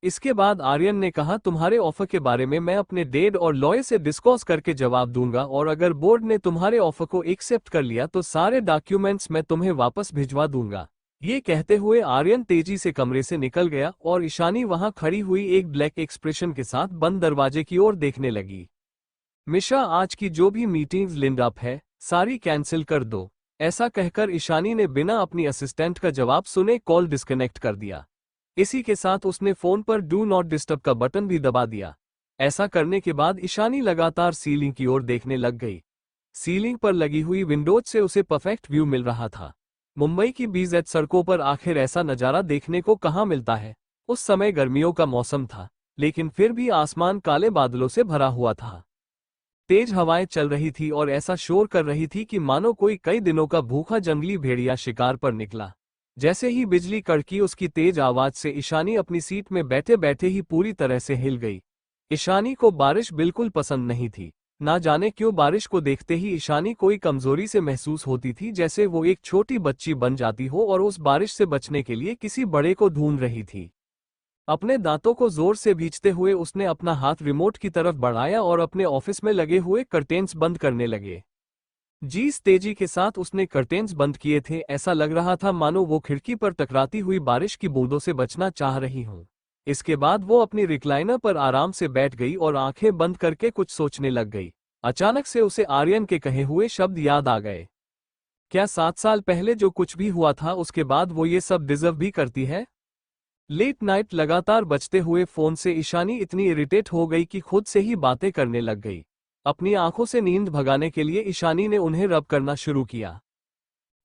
इसके बाद आर्यन ने कहा, तुम्हारे ऑफर के बारे में मैं अपने डैड और लॉयर से डिस्कस करके जवाब दूंगा, और अगर बोर्ड ने तुम्हारे ऑफर को एक्सेप्ट कर लिया तो सारे डॉक्यूमेंट्स मैं तुम्हें वापस भिजवा दूंगा। ये कहते हुए आर्यन तेजी से कमरे से निकल गया और ईशानी वहां खड़ी हुई एक ब्लैक एक्सप्रेशन के साथ बंद दरवाजे की ओर देखने लगी। मिश्रा, आज की जो भी मीटिंग्स लिंड अप है सारी कैंसिल कर दो। ऐसा कहकर ईशानी ने बिना अपनी असिस्टेंट का जवाब सुने कॉल डिस्कनेक्ट कर दिया। इसी के साथ उसने फोन पर डू नॉट डिस्टर्ब का बटन भी दबा दिया। ऐसा करने के बाद ईशानी लगातार सीलिंग की ओर देखने लग गई। सीलिंग पर लगी हुई विंडोज से उसे परफेक्ट व्यू मिल रहा था। मुंबई की बीजेड सड़कों पर आखिर ऐसा नजारा देखने को कहाँ मिलता है। उस समय गर्मियों का मौसम था, लेकिन फिर भी आसमान काले बादलों से भरा हुआ था। तेज हवाएं चल रही थी और ऐसा शोर कर रही थी कि मानो कोई कई दिनों का भूखा जंगली भेड़िया शिकार पर निकला। जैसे ही बिजली कड़की उसकी तेज आवाज से ईशानी अपनी सीट में बैठे बैठे ही पूरी तरह से हिल गई। ईशानी को बारिश बिल्कुल पसंद नहीं थी। ना जाने क्यों बारिश को देखते ही ईशानी कोई कमजोरी से महसूस होती थी, जैसे वो एक छोटी बच्ची बन जाती हो और उस बारिश से बचने के लिए किसी बड़े को ढूंढ रही थी। अपने दांतों को जोर से भींचते हुए उसने अपना हाथ रिमोट की तरफ बढ़ाया और अपने ऑफिस में लगे हुए कर्टेन्स बंद करने लगे। जिस तेजी के साथ उसने कर्टेन्स बंद किए थे, ऐसा लग रहा था मानो वो खिड़की पर टकराती हुई बारिश की बूंदों से बचना चाह रही हूं। इसके बाद वो अपनी रिक्लाइनर पर आराम से बैठ गई और आंखें बंद करके कुछ सोचने लग गई। अचानक से उसे आर्यन के कहे हुए शब्द याद आ गए। क्या 7 साल पहले जो कुछ भी हुआ था उसके बाद वो ये सब डिजर्व भी करती है? लेट नाइट लगातार बजते हुए फोन से ईशानी इतनी इरिटेट हो गई कि खुद से ही बातें करने लग गई। अपनी आंखों से नींद भगाने के लिए ईशानी ने उन्हें रब करना शुरू किया।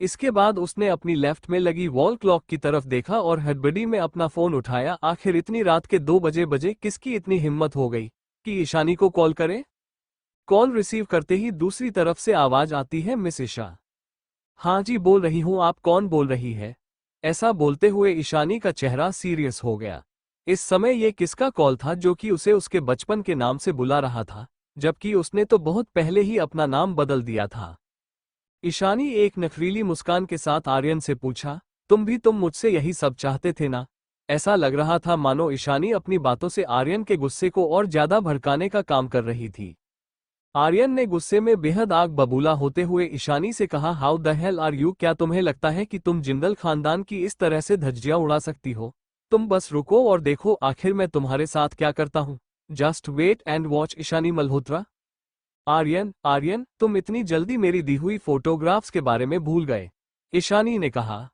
इसके बाद उसने अपनी लेफ्ट में लगी वॉल क्लॉक की तरफ देखा और हड़बड़ी में अपना फोन उठाया। आखिर इतनी रात के 2 बजे किसकी इतनी हिम्मत हो गई कि ईशानी को कॉल करे? कॉल रिसीव करते ही दूसरी तरफ से आवाज आती है, मिस ईशा। हाँ जी बोल रही हूँ, आप कौन बोल रही है? ऐसा बोलते हुए ईशानी का चेहरा सीरियस हो गया। इस समय ये किसका कॉल था जो कि उसे उसके बचपन के नाम से बुला रहा था, जबकि उसने तो बहुत पहले ही अपना नाम बदल दिया था। ईशानी एक नखरीली मुस्कान के साथ आर्यन से पूछा, तुम मुझसे यही सब चाहते थे ना? ऐसा लग रहा था मानो ईशानी अपनी बातों से आर्यन के गुस्से को और ज्यादा भड़काने का काम कर रही थी। आर्यन ने गुस्से में बेहद आग बबूला होते हुए ईशानी से कहा, how the hell are you? क्या तुम्हें लगता है कि तुम जिंदल खानदान की इस तरह से धज्जियां उड़ा सकती हो? तुम बस रुको और देखो आखिर मैं तुम्हारे साथ क्या करता हूँ। Just wait and watch Ishani Malhotra. Aryan, तुम इतनी जल्दी मेरी दी हुई फोटोग्राफ्स के बारे में भूल गए? ईशानी ने कहा।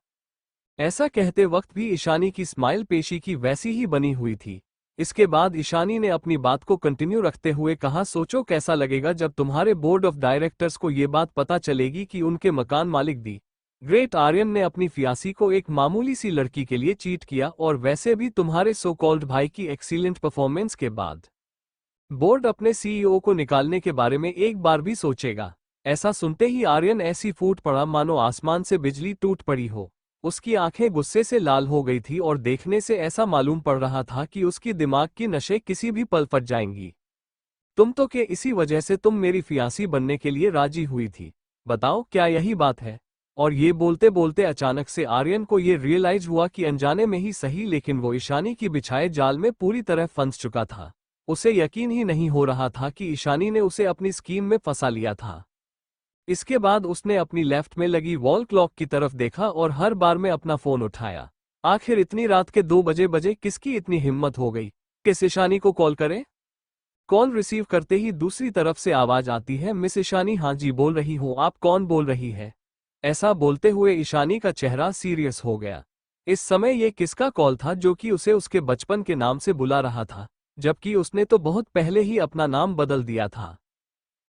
ऐसा कहते वक्त भी ईशानी की स्माइल पेशी की वैसी ही बनी हुई थी। इसके बाद ईशानी ने अपनी बात को कंटिन्यू रखते हुए कहा, सोचो कैसा लगेगा जब तुम्हारे बोर्ड ऑफ डायरेक्टर्स को ये बात पता चलेगी कि उनके मकान मालिक दी ग्रेट आर्यन ने अपनी फियासी को एक मामूली सी लड़की के लिए चीट किया, और वैसे भी तुम्हारे सो कॉल्ड भाई की एक्सीलेंट परफॉर्मेंस के बाद बोर्ड अपने सीईओ को निकालने के बारे में एक बार भी सोचेगा। ऐसा सुनते ही आर्यन ऐसी फूट पड़ा मानो आसमान से बिजली टूट पड़ी हो। उसकी आंखें गुस्से से लाल हो गई थी और देखने से ऐसा मालूम पड़ रहा था कि उसकी दिमाग की नसें किसी भी पल फट जाएंगी। तुम तो के इसी वजह से तुम मेरी फियांसी बनने के लिए राजी हुई थी। बताओ क्या यही बात है? और ये बोलते बोलते अचानक से आर्यन को ये रियलाइज हुआ कि अनजाने में ही सही, लेकिन वो ईशानी की बिछाए जाल में पूरी तरह फंस चुका था। उसे यकीन ही नहीं हो रहा था कि ईशानी ने उसे अपनी स्कीम में फंसा लिया था। इसके बाद उसने अपनी लेफ्ट में लगी वॉल क्लॉक की तरफ देखा और हर बार में अपना फोन उठाया। आखिर इतनी रात के 2 बजे किसकी इतनी हिम्मत हो गई कि ईशानी को कॉल करे? कॉल रिसीव करते ही दूसरी तरफ से आवाज आती है, मिस ईशानी। हाँ जी बोल रही हूँ, आप कौन बोल रही है? ऐसा बोलते हुए ईशानी का चेहरा सीरियस हो गया। इस समय ये किसका कॉल था जो कि उसे उसके बचपन के नाम से बुला रहा था, जबकि उसने तो बहुत पहले ही अपना नाम बदल दिया था।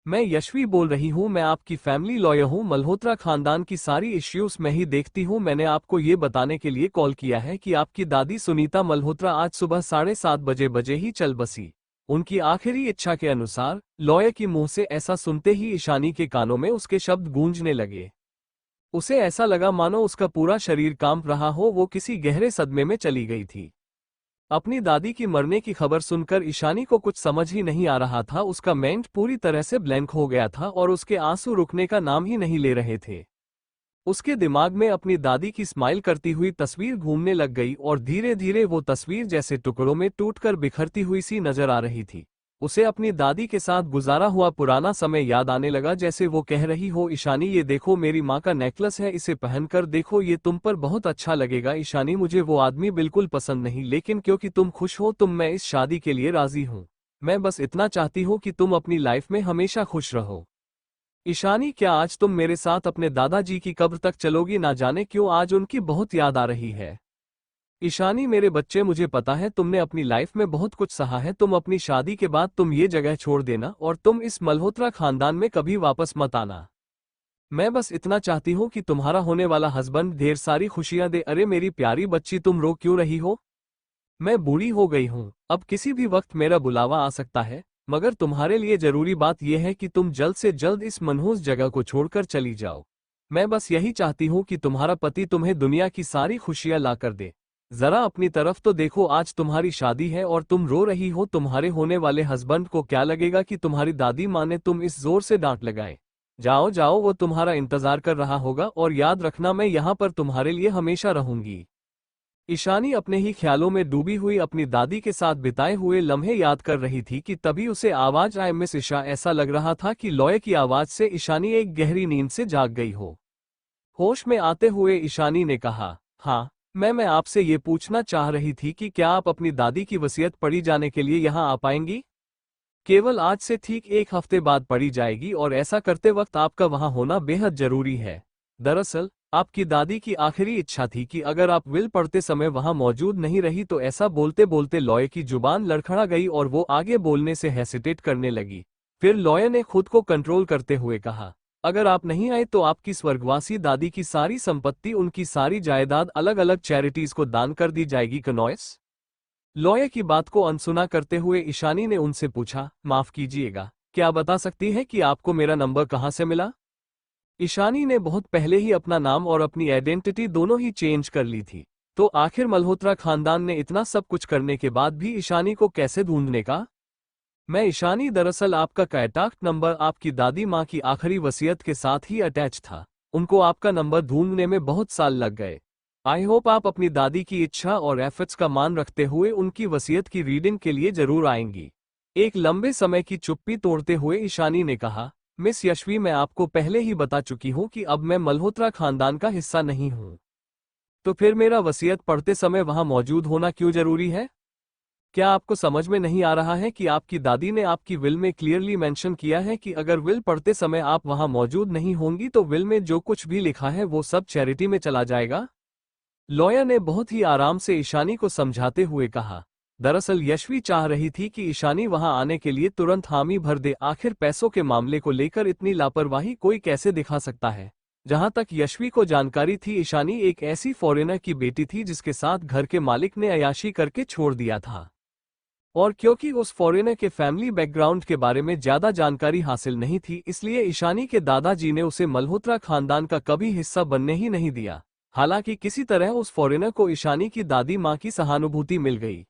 मैं यशवी बोल रही हूँ, मैं आपकी फैमिली लॉयर हूँ। मल्होत्रा खानदान की सारी इश्यूज मैं ही देखती हूँ। मैंने आपको ये बताने के लिए कॉल किया है कि आपकी दादी सुनीता मल्होत्रा आज सुबह 7:30 बजे ही चल बसी, उनकी आखिरी इच्छा के अनुसार। लॉयर की मुंह से ऐसा सुनते ही ईशानी के कानों में उसके शब्द गूंजने लगे। उसे ऐसा लगा मानो उसका पूरा शरीर कांप रहा हो, वो किसी गहरे सदमे में चली गई थी। अपनी दादी की मरने की खबर सुनकर ईशानी को कुछ समझ ही नहीं आ रहा था। उसका माइंड पूरी तरह से ब्लैंक हो गया था और उसके आंसू रुकने का नाम ही नहीं ले रहे थे। उसके दिमाग में अपनी दादी की स्माइल करती हुई तस्वीर घूमने लग गई और धीरे धीरे वो तस्वीर जैसे टुकड़ों में टूटकर बिखरती हुई सी नजर आ रही थी। उसे अपनी दादी के साथ गुजारा हुआ पुराना समय याद आने लगा, जैसे वो कह रही हो, ईशानी ये देखो मेरी माँ का नेकलेस है, इसे पहनकर देखो, ये तुम पर बहुत अच्छा लगेगा। ईशानी मुझे वो आदमी बिल्कुल पसंद नहीं, लेकिन क्योंकि तुम खुश हो मैं इस शादी के लिए राजी हूँ। मैं बस इतना चाहती हूँ कि तुम अपनी लाइफ में हमेशा खुश रहो। ईशानी क्या आज तुम मेरे साथ अपने दादाजी की कब्र तक चलोगी? ना जाने क्यों आज उनकी बहुत याद आ रही है। ईशानी मेरे बच्चे, मुझे पता है तुमने अपनी लाइफ में बहुत कुछ सहा है। तुम अपनी शादी के बाद तुम ये जगह छोड़ देना और तुम इस मल्होत्रा खानदान में कभी वापस मत आना। मैं बस इतना चाहती हूँ कि तुम्हारा होने वाला हस्बैंड ढेर सारी खुशियां दे। अरे मेरी प्यारी बच्ची, तुम रो क्यों रही हो? मैं बूढ़ी हो गई हूँ, अब किसी भी वक्त मेरा बुलावा आ सकता है, मगर तुम्हारे लिए जरूरी बात यह है कि तुम जल्द से जल्द इस मनहूस जगह को छोड़कर चली जाओ। मैं बस यही चाहती हूँ कि तुम्हारा पति तुम्हें दुनिया की सारी खुशियां ला कर दे। जरा अपनी तरफ तो देखो, आज तुम्हारी शादी है और तुम रो रही हो। तुम्हारे होने वाले हस्बैंड को क्या लगेगा कि तुम्हारी दादी माँ ने तुम इस जोर से डांट लगाए। जाओ जाओ, वो तुम्हारा इंतजार कर रहा होगा, और याद रखना मैं यहाँ पर तुम्हारे लिए हमेशा रहूंगी। ईशानी अपने ही ख्यालों में डूबी हुई अपनी दादी के साथ बिताए हुए लम्हे याद कर रही थी कि तभी उसे आवाज आए, मिस ईशा। ऐसा लग रहा था कि लॉय की आवाज से ईशानी एक गहरी नींद से जाग गई हो। होश में आते हुए ईशानी ने कहा, हाँ, मैं आपसे ये पूछना चाह रही थी कि क्या आप अपनी दादी की वसीयत पढ़ी जाने के लिए यहाँ आ पाएंगी? केवल आज से ठीक एक हफ्ते बाद पढ़ी जाएगी, और ऐसा करते वक्त आपका वहाँ होना बेहद जरूरी है। दरअसल आपकी दादी की आखिरी इच्छा थी कि अगर आप विल पढ़ते समय वहां मौजूद नहीं रही तो। ऐसा बोलते बोलते लॉय की जुबान लड़खड़ा गई और वो आगे बोलने से हेसिटेट करने लगी। फिर लॉय ने खुद को कंट्रोल करते हुए कहा, अगर आप नहीं आए तो आपकी स्वर्गवासी दादी की सारी संपत्ति, उनकी सारी जायदाद अलग अलग चैरिटीज को दान कर दी जाएगी। कनॉयस लॉय की बात को अनसुना करते हुए ईशानी ने उनसे पूछा, माफ कीजिएगा, क्या बता सकती है कि आपको मेरा नंबर कहाँ से मिला? ईशानी ने बहुत पहले ही अपना नाम और अपनी आइडेंटिटी दोनों ही चेंज कर ली थी, तो आखिर मल्होत्रा खानदान ने इतना सब कुछ करने के बाद भी ईशानी को कैसे ढूंढने का? मैं ईशानी, दरअसल आपका कॉन्टैक्ट नंबर आपकी दादी माँ की आखिरी वसीयत के साथ ही अटैच था। उनको आपका नंबर ढूंढने में बहुत साल लग गए। आई होप आप अपनी दादी की इच्छा और एफर्ट्स का मान रखते हुए उनकी वसीयत की रीडिंग के लिए जरूर आएंगी। एक लंबे समय की चुप्पी तोड़ते हुए ईशानी ने कहा, मिस यशवी, मैं आपको पहले ही बता चुकी हूं कि अब मैं मल्होत्रा खानदान का हिस्सा नहीं हूं। तो फिर मेरा वसीयत पढ़ते समय वहां मौजूद होना क्यों जरूरी है? क्या आपको समझ में नहीं आ रहा है कि आपकी दादी ने आपकी विल में क्लियरली मेंशन किया है कि अगर विल पढ़ते समय आप वहां मौजूद नहीं होंगी तो विल में जो कुछ भी लिखा है वो सब चैरिटी में चला जाएगा? लॉयर ने बहुत ही आराम से ईशानी को समझाते हुए कहा। दरअसल यशवी चाह रही थी कि ईशानी वहां आने के लिए तुरंत हामी भर दे। आखिर पैसों के मामले को लेकर इतनी लापरवाही कोई कैसे दिखा सकता है? जहां तक यशवी को जानकारी थी, ईशानी एक ऐसी फॉरेनर की बेटी थी जिसके साथ घर के मालिक ने अय्याशी करके छोड़ दिया था। और क्योंकि उस फॉरेनर के फैमिली बैकग्राउंड के बारे में ज्यादा जानकारी हासिल नहीं थी, इसलिए ईशानी के दादाजी ने उसे मल्होत्रा खानदान का कभी हिस्सा बनने ही नहीं दिया। हालांकि किसी तरह उस फॉरेनर को ईशानी की दादी माँ की सहानुभूति मिल गई।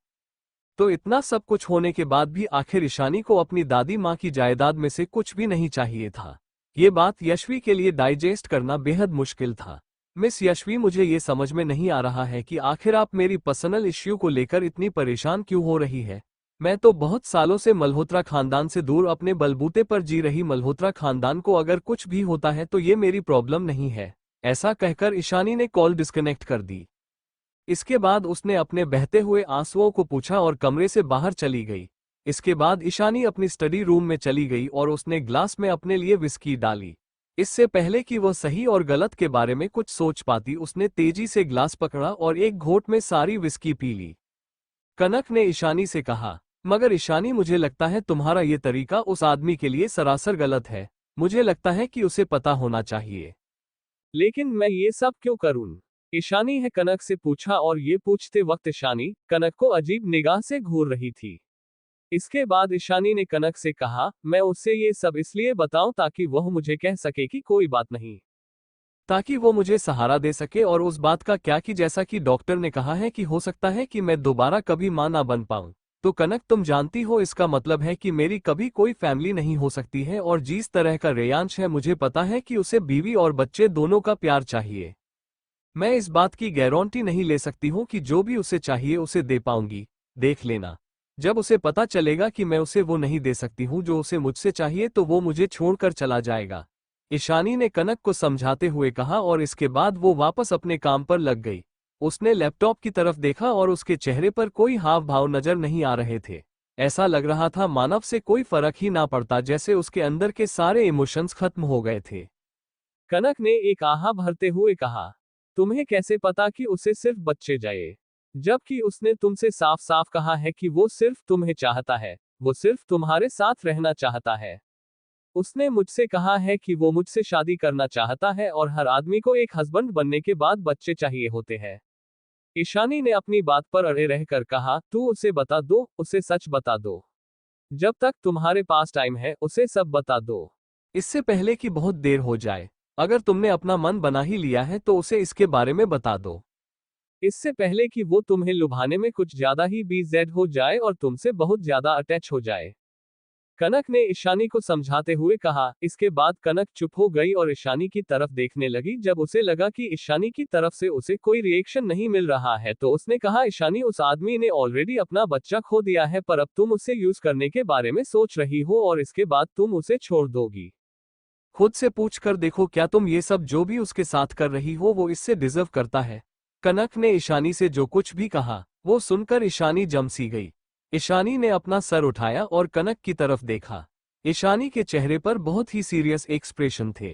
तो इतना सब कुछ होने के बाद भी आखिर ईशानी को अपनी दादी माँ की जायदाद में से कुछ भी नहीं चाहिए था। ये बात यशवी के लिए डाइजेस्ट करना बेहद मुश्किल था। मिस यशवी, मुझे ये समझ में नहीं आ रहा है कि आखिर आप मेरी पर्सनल इश्यू को लेकर इतनी परेशान क्यों हो रही है। मैं तो बहुत सालों से मल्होत्रा खानदान से दूर अपने बलबूते पर जी रही मल्होत्रा खानदान को अगर कुछ भी होता है तो ये मेरी प्रॉब्लम नहीं है। ऐसा कहकर ईशानी ने कॉल डिस्कनेक्ट कर दी। इसके बाद उसने अपने बहते हुए आंसुओं को पूछा और कमरे से बाहर चली गई। इसके बाद ईशानी अपनी स्टडी रूम में चली गई और उसने ग्लास में अपने लिए विस्की डाली। इससे पहले कि वह सही और गलत के बारे में कुछ सोच पाती, उसने तेजी से ग्लास पकड़ा और एक घोंट में सारी विस्की पी ली। कनक ने ईशानी से कहा, मगर ईशानी, मुझे लगता है तुम्हारा ये तरीका उस आदमी के लिए सरासर गलत है। मुझे लगता है कि उसे पता होना चाहिए। लेकिन मैं ये सब क्यों करूं? ईशानी है कनक से पूछा, और ये पूछते वक्त ईशानी कनक को अजीब निगाह से घूर रही थी। इसके बाद ईशानी ने कनक से कहा, मैं उससे ये सब इसलिए बताऊं ताकि वह मुझे कह सके कि कोई बात नहीं, ताकि वो मुझे सहारा दे सके। और उस बात का क्या कि जैसा कि डॉक्टर ने कहा है कि हो सकता है कि मैं दोबारा कभी मां ना बन पाऊं। तो कनक, तुम जानती हो इसका मतलब है कि मेरी कभी कोई फैमिली नहीं हो सकती है। और जिस तरह का रेयांश है, मुझे पता है कि उसे बीवी और बच्चे दोनों का प्यार चाहिए। मैं इस बात की गारंटी नहीं ले सकती हूँ कि जो भी उसे चाहिए उसे दे पाऊंगी। देख लेना, जब उसे पता चलेगा कि मैं उसे वो नहीं दे सकती हूँ जो उसे मुझसे चाहिए, तो वो मुझे छोड़कर चला जाएगा। ईशानी ने कनक को समझाते हुए कहा, और इसके बाद वो वापस अपने काम पर लग गई। उसने लैपटॉप की तरफ देखा और उसके चेहरे पर कोई हाव भाव नजर नहीं आ रहे थे। ऐसा लग रहा था मानव से कोई फर्क ही ना पड़ता, जैसे उसके अंदर के सारे इमोशंस खत्म हो गए थे। कनक ने एक आहा भरते हुए कहा, तुम्हें कैसे पता कि उसे सिर्फ बच्चे चाहिए, जबकि उसने तुमसे साफ साफ कहा है कि वो सिर्फ तुम्हें चाहता है, वो सिर्फ तुम्हारे साथ रहना चाहता है। उसने मुझसे कहा है कि वो मुझसे शादी करना चाहता है, और हर आदमी को एक हस्बैंड बनने के बाद बच्चे चाहिए होते हैं। ईशानी ने अपनी बात पर अड़े रहकर कहा, तू उसे बता दो, उसे सच बता दो। जब तक तुम्हारे पास टाइम है उसे सब बता दो, इससे पहले कि बहुत देर हो जाए। अगर तुमने अपना मन बना ही लिया है तो उसे इसके बारे में बता दो। इससे पहले कि वो तुम्हें लुभाने में कुछ ज्यादा ही बीजेड हो जाए और तुमसे बहुत ज्यादा अटैच हो जाए। कनक ने ईशानी को समझाते हुए कहा। इसके बाद कनक चुप हो गई और ईशानी की तरफ देखने लगी। जब उसे लगा कि ईशानी की तरफ से उसे कोई रिएक्शन नहीं मिल रहा है तो उसने कहा, ईशानी, उस आदमी ने ऑलरेडी अपना बच्चा खो दिया है, पर अब तुम उसे यूज करने के बारे में सोच रही हो और इसके बाद तुम उसे छोड़ दोगी। खुद से पूछ कर देखो, क्या तुम ये सब जो भी उसके साथ कर रही हो वो इससे डिजर्व करता है। कनक ने ईशानी से जो कुछ भी कहा वो सुनकर ईशानी जम सी गई। ईशानी ने अपना सर उठाया और कनक की तरफ देखा। ईशानी के चेहरे पर बहुत ही सीरियस एक्सप्रेशन थे।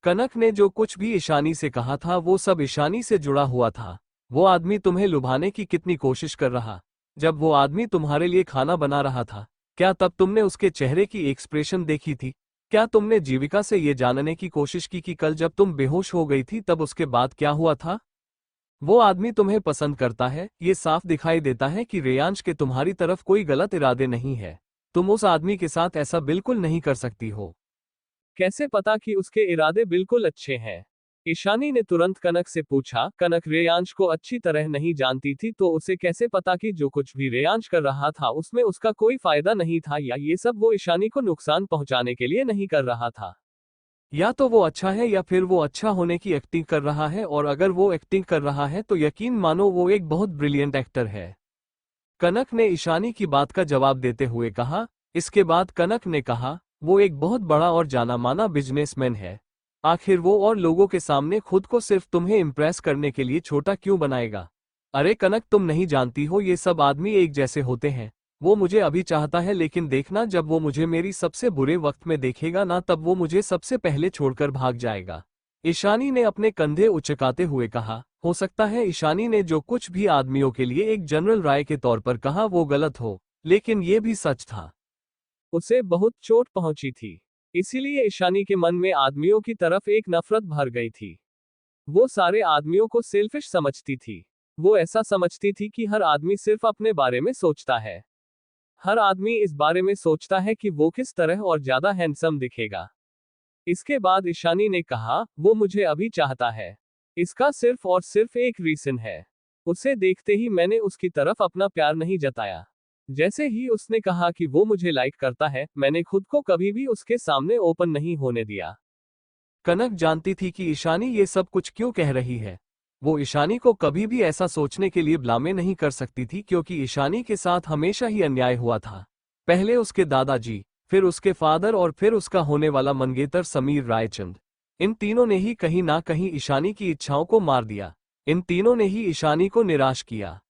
कनक ने जो कुछ भी ईशानी से कहा था वो सब ईशानी से जुड़ा हुआ था। वो आदमी तुम्हें लुभाने की कितनी कोशिश कर रहा। जब वो आदमी तुम्हारे लिए खाना बना रहा था, क्या तब तुमने उसके चेहरे की एक्सप्रेशन देखी थी? क्या तुमने जीविका से ये जानने की कोशिश की कि कल जब तुम बेहोश हो गई थी तब उसके बाद क्या हुआ था? वो आदमी तुम्हें पसंद करता है, ये साफ दिखाई देता है कि रेयांश के तुम्हारी तरफ कोई गलत इरादे नहीं है। तुम उस आदमी के साथ ऐसा बिल्कुल नहीं कर सकती हो। कैसे पता कि उसके इरादे बिल्कुल अच्छे हैं? ईशानी ने तुरंत कनक से पूछा। कनक रेयांश को अच्छी तरह नहीं जानती थी, तो उसे कैसे पता कि जो कुछ भी रेयांश कर रहा था उसमें उसका कोई फायदा नहीं था, या ये सब वो ईशानी को नुकसान पहुंचाने के लिए नहीं कर रहा था। या तो वो अच्छा है या फिर वो अच्छा होने की एक्टिंग कर रहा है, और अगर वो एक्टिंग कर रहा है तो यकीन मानो वो एक बहुत ब्रिलियंट एक्टर है। कनक ने ईशानी की बात का जवाब देते हुए कहा। इसके बाद कनक ने कहा, वो एक बहुत बड़ा और जाना माना बिजनेसमैन है। आखिर वो और लोगों के सामने खुद को सिर्फ तुम्हें इम्प्रेस करने के लिए छोटा क्यों बनाएगा? अरे कनक, तुम नहीं जानती हो ये सब आदमी एक जैसे होते हैं। वो मुझे अभी चाहता है, लेकिन देखना जब वो मुझे मेरी सबसे बुरे वक्त में देखेगा ना, तब वो मुझे सबसे पहले छोड़कर भाग जाएगा। ईशानी ने अपने कंधे उचकाते हुए कहा। हो सकता है ईशानी ने जो कुछ भी आदमियों के लिए एक जनरल राय के तौर पर कहा वो गलत हो, लेकिन ये भी सच था। उसे बहुत चोट पहुंची थी, इसीलिए ईशानी के मन में आदमियों की तरफ एक नफरत भर गई थी। वो सारे आदमियों को सेल्फिश समझती थी। वो ऐसा समझती थी कि हर आदमी सिर्फ अपने बारे में सोचता है। हर आदमी इस बारे में सोचता है कि वो किस तरह और ज्यादा हैंडसम दिखेगा। इसके बाद ईशानी ने कहा, वो मुझे अभी चाहता है। इसका सिर्फ और सिर्फ एक रीजन है। उसे देखते ही मैंने उसकी तरफ अपना प्यार नहीं जताया। जैसे ही उसने कहा कि वो मुझे लाइक करता है, मैंने खुद को कभी भी उसके सामने ओपन नहीं होने दिया। कनक जानती थी कि ईशानी ये सब कुछ क्यों कह रही है। वो ईशानी को कभी भी ऐसा सोचने के लिए ब्लामे नहीं कर सकती थी, क्योंकि ईशानी के साथ हमेशा ही अन्याय हुआ था। पहले उसके दादाजी, फिर उसके फादर और फिर उसका होने वाला मंगेतर समीर रायचंद। इन तीनों ने ही कहीं ना कहीं ईशानी की इच्छाओं को मार दिया। इन तीनों ने ही ईशानी को निराश किया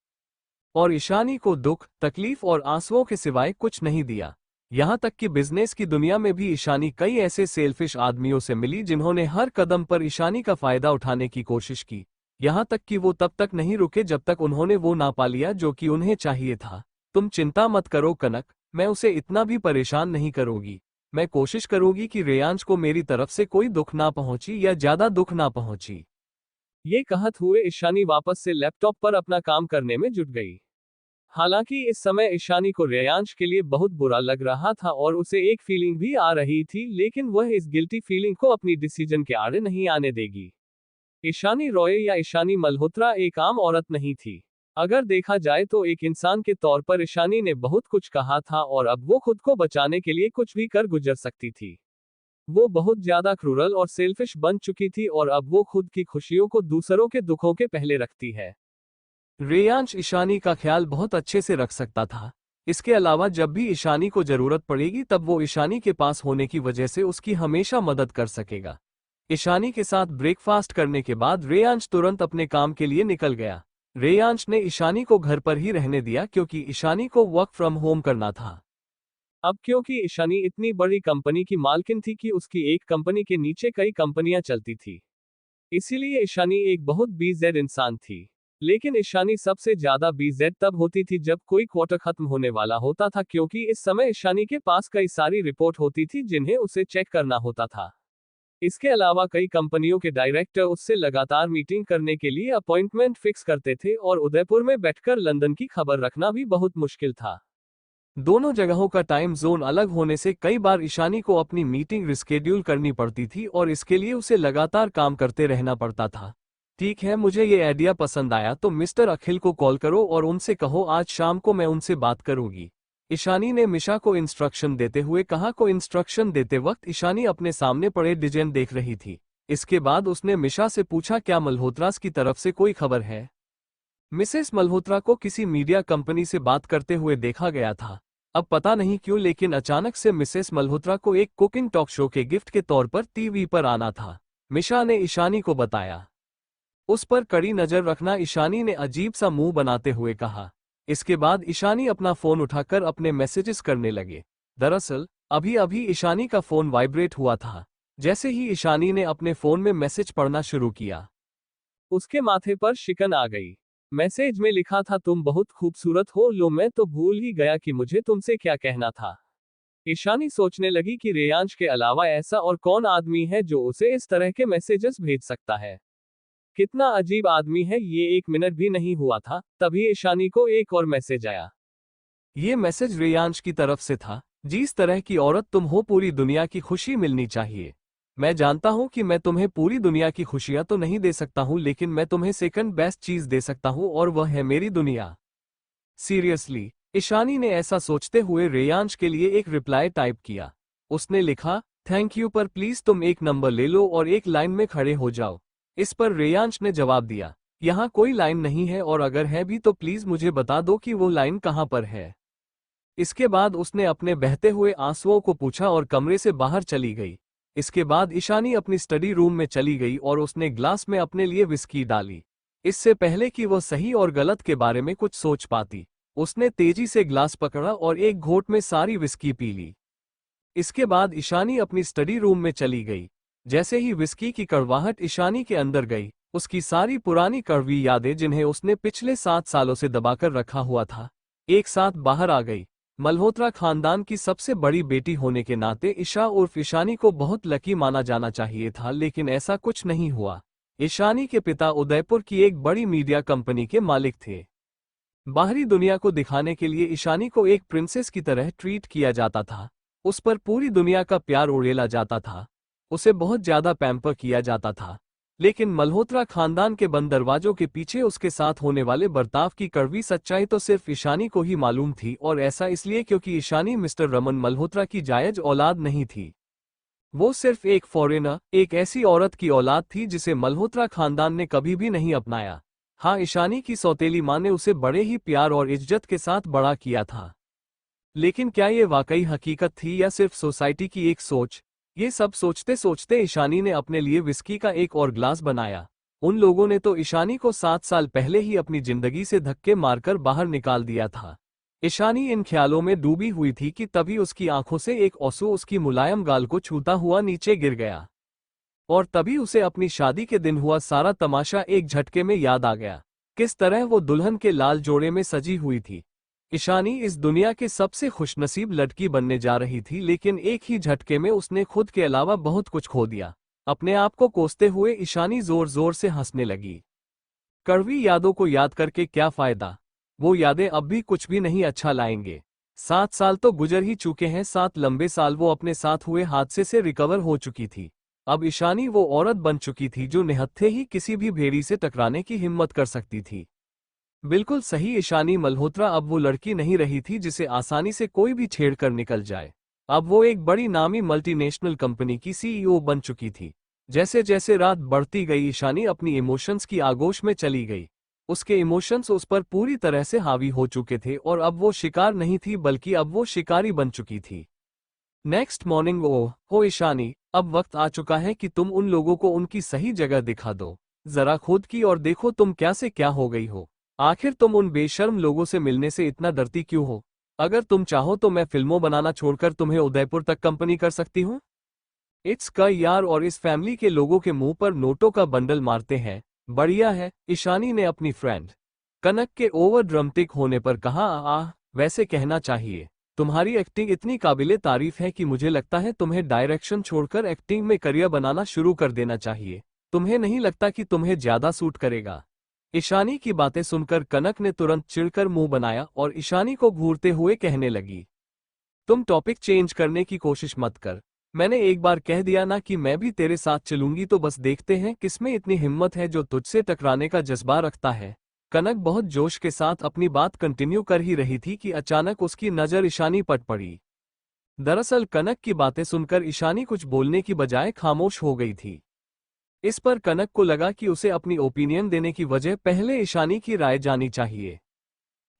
और ईशानी को दुख, तकलीफ और आंसुओं के सिवाय कुछ नहीं दिया। यहाँ तक कि बिजनेस की दुनिया में भी ईशानी कई ऐसे सेल्फिश आदमियों से मिली जिन्होंने हर कदम पर ईशानी का फायदा उठाने की कोशिश की। यहाँ तक कि वो तब तक नहीं रुके जब तक उन्होंने वो ना पा लिया जो कि उन्हें चाहिए था। तुम चिंता मत करो कनक, मैं उसे इतना भी परेशान नहीं करूंगी। मैं कोशिश करूंगी कि रेयांश को मेरी तरफ से कोई दुख ना पहुंची या ज्यादा दुख ना पहुंची। ये कहत हुए ईशानी वापस से लैपटॉप पर अपना काम करने में जुट गई। हालांकि इस समय ईशानी को रेयांश के लिए बहुत बुरा लग रहा था और उसे एक फीलिंग भी आ रही थी, लेकिन वह इस गिल्टी फीलिंग को अपनी डिसीजन के आड़े नहीं आने देगी। ईशानी रॉय या ईशानी मल्होत्रा एक आम औरत नहीं थी। अगर देखा जाए तो एक इंसान के तौर पर ईशानी ने बहुत कुछ कहा था और अब वो खुद को बचाने के लिए कुछ भी कर गुजर सकती थी। वो बहुत ज्यादा क्रूरल और सेल्फिश बन चुकी थी और अब वो खुद की खुशियों को दूसरों के दुखों के पहले रखती है। रेयांश ईशानी का ख्याल बहुत अच्छे से रख सकता था। इसके अलावा जब भी ईशानी को जरूरत पड़ेगी तब वो ईशानी के पास होने की वजह से उसकी हमेशा मदद कर सकेगा। ईशानी के साथ ब्रेकफास्ट करने के बाद रेयांश तुरंत अपने काम के लिए निकल गया। रेयांश ने ईशानी को घर पर ही रहने दिया क्योंकि ईशानी को वर्क फ्रॉम होम करना था। अब क्योंकि ईशानी इतनी बड़ी कंपनी की मालकिन थी कि उसकी एक कंपनी के नीचे कई कंपनियां चलती थी, इसीलिए ईशानी एक बहुत बीजेड इंसान थी। लेकिन ईशानी सबसे ज्यादा बीजेड तब होती थी जब कोई क्वार्टर खत्म होने वाला होता था, क्योंकि इस समय ईशानी के पास कई सारी रिपोर्ट होती थी जिन्हें उसे चेक करना होता था। इसके अलावा कई कंपनियों के डायरेक्टर उससे लगातार मीटिंग करने के लिए अपॉइंटमेंट फिक्स करते थे और उदयपुर में बैठकर लंदन की खबर रखना भी बहुत मुश्किल था। दोनों जगहों का टाइम जोन अलग होने से कई बार ईशानी को अपनी मीटिंग रिस्केड्यूल करनी पड़ती थी और इसके लिए उसे लगातार काम करते रहना पड़ता था। ठीक है, मुझे ये आइडिया पसंद आया, तो मिस्टर अखिल को कॉल करो और उनसे कहो आज शाम को मैं उनसे बात करूंगी। ईशानी ने मिशा को इंस्ट्रक्शन देते हुए कहा। को इंस्ट्रक्शन देते वक्त ईशानी अपने सामने पड़े डिजाइन देख रही थी। इसके बाद उसने मिशा से पूछा, क्या मल्होत्रास की तरफ से कोई खबर है? मिसेस मल्होत्रा को किसी मीडिया कंपनी से बात करते हुए देखा गया था। अब पता नहीं क्यों, लेकिन अचानक से मिसेस मल्होत्रा को एक कुकिंग टॉक शो के गिफ्ट के तौर पर टीवी पर आना था। मिशा ने ईशानी को बताया। उस पर कड़ी नजर रखना, ईशानी ने अजीब सा मुंह बनाते हुए कहा। इसके बाद ईशानी अपना फोन उठाकर अपने मैसेजेस करने लगे। दरअसल अभी अभी ईशानी का फोन वाइब्रेट हुआ था। जैसे ही ईशानी ने अपने फोन में मैसेज पढ़ना शुरू किया, उसके माथे पर शिकन आ गई। मैसेज में लिखा था, तुम बहुत खूबसूरत हो। लो, मैं तो भूल ही गया कि मुझे तुमसे क्या कहना था। ईशानी सोचने लगी कि रेयांश के अलावा ऐसा और कौन आदमी है जो उसे इस तरह के मैसेजेस भेज सकता है। कितना अजीब आदमी है ये। 1 मिनट भी नहीं हुआ था, तभी ईशानी को एक और मैसेज आया। ये मैसेज रेयांश की तरफ से था। जिस तरह की औरत तुम हो, पूरी दुनिया की खुशी मिलनी चाहिए। मैं जानता हूं कि मैं तुम्हें पूरी दुनिया की खुशियां तो नहीं दे सकता हूं, लेकिन मैं तुम्हें सेकंड बेस्ट चीज दे सकता हूं, और वह है मेरी दुनिया। सीरियसली। ईशानी ने ऐसा सोचते हुए रेयांश के लिए एक रिप्लाई टाइप किया। उसने लिखा, थैंक यू, पर प्लीज तुम एक नंबर ले लो और एक लाइन में खड़े हो जाओ। इस पर रेयांश ने जवाब दिया, यहाँ कोई लाइन नहीं है, और अगर है भी तो प्लीज मुझे बता दो कि वो लाइन कहाँ पर है। इसके बाद उसने अपने बहते हुए आंसुओं को पूछा और कमरे से बाहर चली गई। इसके बाद ईशानी अपनी स्टडी रूम में चली गई और उसने ग्लास में अपने लिए विस्की डाली। इससे पहले कि वह सही और गलत के बारे में कुछ सोच पाती, उसने तेजी से ग्लास पकड़ा और एक घोंट में सारी विस्की पी ली। इसके बाद ईशानी अपनी स्टडी रूम में चली गई। जैसे ही विस्की की कड़वाहट ईशानी के अंदर गई, उसकी सारी पुरानी कड़वी यादें, जिन्हें उसने पिछले 7 सालों से दबाकर रखा हुआ था, एक साथ बाहर आ गई। मल्होत्रा खानदान की सबसे बड़ी बेटी होने के नाते ईशा उर्फ ईशानी को बहुत लकी माना जाना चाहिए था, लेकिन ऐसा कुछ नहीं हुआ। ईशानी के पिता उदयपुर की एक बड़ी मीडिया कंपनी के मालिक थे। बाहरी दुनिया को दिखाने के लिए ईशानी को एक प्रिंसेस की तरह ट्रीट किया जाता था। उस पर पूरी दुनिया का प्यार उड़ेला जाता था। उसे बहुत ज्यादा पैम्पर किया जाता था। लेकिन मल्होत्रा खानदान के बंद दरवाजों के पीछे उसके साथ होने वाले बर्ताव की कड़वी सच्चाई तो सिर्फ ईशानी को ही मालूम थी, और ऐसा इसलिए क्योंकि ईशानी मिस्टर रमन मल्होत्रा की जायज औलाद नहीं थी। वो सिर्फ एक फॉरेनर, एक ऐसी औरत की औलाद थी जिसे मल्होत्रा खानदान ने कभी भी नहीं अपनाया। हाँ, ईशानी की सौतेली माँ ने उसे बड़े ही प्यार और इज्जत के साथ बड़ा किया था। लेकिन क्या ये वाकई हकीकत थी या सिर्फ सोसाइटी की एक सोच? ये सब सोचते सोचते ईशानी ने अपने लिए विस्की का एक और ग्लास बनाया। उन लोगों ने तो ईशानी को 7 साल पहले ही अपनी जिंदगी से धक्के मारकर बाहर निकाल दिया था। ईशानी इन ख्यालों में डूबी हुई थी कि तभी उसकी आंखों से एक आंसू उसकी मुलायम गाल को छूता हुआ नीचे गिर गया। और तभी उसे अपनी शादी के दिन हुआ सारा तमाशा एक झटके में याद आ गया। किस तरह वो दुल्हन के लाल जोड़े में सजी हुई थी। ईशानी इस दुनिया के सबसे खुशनसीब लड़की बनने जा रही थी, लेकिन एक ही झटके में उसने खुद के अलावा बहुत कुछ खो दिया। अपने आप को कोसते हुए ईशानी जोर जोर से हंसने लगी। कड़वी यादों को याद करके क्या फायदा? वो यादें अब भी कुछ भी नहीं अच्छा लाएंगे। 7 साल तो गुजर ही चुके हैं। 7 लंबे साल वो अपने साथ हुए हादसे से रिकवर हो चुकी थी। अब ईशानी वो औरत बन चुकी थी जो निहत्थे ही किसी भी भेड़ी से टकराने की हिम्मत कर सकती थी। बिल्कुल सही, ईशानी मल्होत्रा अब वो लड़की नहीं रही थी जिसे आसानी से कोई भी छेड़कर निकल जाए। अब वो एक बड़ी नामी मल्टीनेशनल कंपनी की सीईओ बन चुकी थी। जैसे जैसे रात बढ़ती गई, ईशानी अपनी इमोशंस की आगोश में चली गई। उसके इमोशंस उस पर पूरी तरह से हावी हो चुके थे, और अब वो शिकार नहीं थी बल्कि अब वो शिकारी बन चुकी थी। Next morning. ओह हो ईशानी, अब वक्त आ चुका है कि तुम उन लोगों को उनकी सही जगह दिखा दो। जरा खुद की और देखो तुम क्या से क्या हो गई हो। आखिर तुम उन बेशर्म लोगों से मिलने से इतना डरती क्यों हो? अगर तुम चाहो तो मैं फिल्मों बनाना छोड़कर तुम्हें उदयपुर तक कंपनी कर सकती हूँ। इट्स का यार, और इस फैमिली के लोगों के मुंह पर नोटों का बंडल मारते हैं। बढ़िया है, ईशानी ने अपनी फ्रेंड कनक के ओवर ड्रामेटिक होने पर कहा। वैसे कहना चाहिए तुम्हारी एक्टिंग इतनी काबिले तारीफ है कि मुझे लगता है तुम्हें डायरेक्शन छोड़कर एक्टिंग में करियर बनाना शुरू कर देना चाहिए। तुम्हें नहीं लगता कि तुम्हें ज्यादा सूट करेगा? ईशानी की बातें सुनकर कनक ने तुरंत चिढ़कर मुंह बनाया और ईशानी को घूरते हुए कहने लगी, तुम टॉपिक चेंज करने की कोशिश मत कर। मैंने एक बार कह दिया ना कि मैं भी तेरे साथ चलूंगी, तो बस देखते हैं किसमें इतनी हिम्मत है जो तुझसे टकराने का जज्बा रखता है। कनक बहुत जोश के साथ अपनी बात कंटिन्यू कर ही रही थी कि अचानक उसकी नज़र ईशानी पर पड़ी। दरअसल कनक की बातें सुनकर ईशानी कुछ बोलने की बजाय खामोश हो गई थी। इस पर कनक को लगा कि उसे अपनी ओपिनियन देने की वजह पहले ईशानी की राय जानी चाहिए।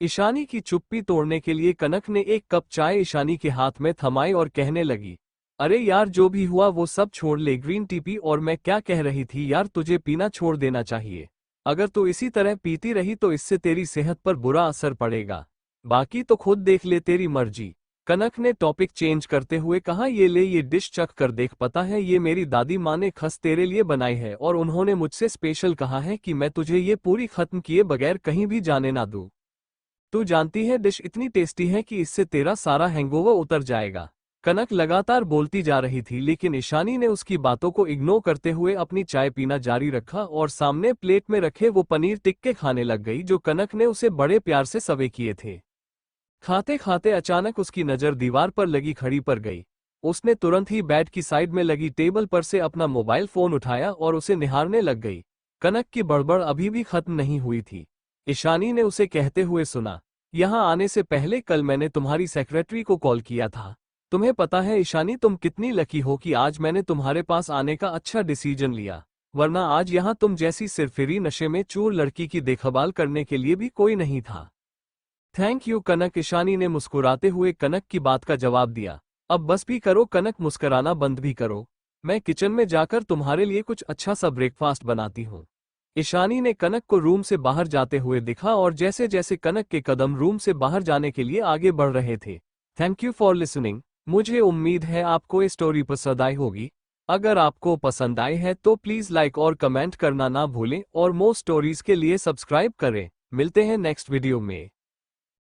ईशानी की चुप्पी तोड़ने के लिए कनक ने एक कप चाय ईशानी के हाथ में थमाई और कहने लगी, अरे यार, जो भी हुआ वो सब छोड़ ले, ग्रीन टी पी। और मैं क्या कह रही थी यार, तुझे पीना छोड़ देना चाहिए। अगर तू इसी तरह पीती रही तो इससे तेरी सेहत पर बुरा असर पड़ेगा। बाकी तो खुद देख ले, तेरी मर्जी। कनक ने टॉपिक चेंज करते हुए कहा, ये ले, ये डिश चख कर देख, पता है ये मेरी दादी माँ ने खस तेरे लिए बनाई है और उन्होंने मुझसे स्पेशल कहा है कि मैं तुझे ये पूरी खत्म किए बगैर कहीं भी जाने ना दूं। तू जानती है डिश इतनी टेस्टी है कि इससे तेरा सारा हैंगओवर उतर जाएगा। कनक लगातार बोलती जा रही थी, लेकिन ईशानी ने उसकी बातों को इग्नोर करते हुए अपनी चाय पीना जारी रखा और सामने प्लेट में रखे वो पनीर टिक्के खाने लग गई जो कनक ने उसे बड़े प्यार से सर्व किए थे। खाते खाते अचानक उसकी नज़र दीवार पर लगी घड़ी पर गई। उसने तुरंत ही बेड की साइड में लगी टेबल पर से अपना मोबाइल फोन उठाया और उसे निहारने लग गई। कनक की बड़बड़ अभी भी खत्म नहीं हुई थी। ईशानी ने उसे कहते हुए सुना, यहाँ आने से पहले कल मैंने तुम्हारी सेक्रेटरी को कॉल किया था। तुम्हें पता है ईशानी, तुम कितनी लकी हो कि आज मैंने तुम्हारे पास आने का अच्छा डिसीजन लिया, वरना आज यहाँ तुम जैसी सिरफिरी नशे में चूर लड़की की देखभाल करने के लिए भी कोई नहीं था। थैंक यू कनक, ईशानी ने मुस्कुराते हुए कनक की बात का जवाब दिया। अब बस भी करो कनक, मुस्कुराना बंद भी करो। मैं किचन में जाकर तुम्हारे लिए कुछ अच्छा सा ब्रेकफास्ट बनाती हूँ। ईशानी ने कनक को रूम से बाहर जाते हुए दिखा और जैसे जैसे कनक के कदम रूम से बाहर जाने के लिए आगे बढ़ रहे थे। Thank you for listening. मुझे उम्मीद है आपको ये स्टोरी पसंद आई होगी। अगर आपको पसंद आई है तो प्लीज़ लाइक और कमेंट करना ना भूलें और मोर स्टोरीज के लिए सब्सक्राइब करें। मिलते हैं नेक्स्ट वीडियो में।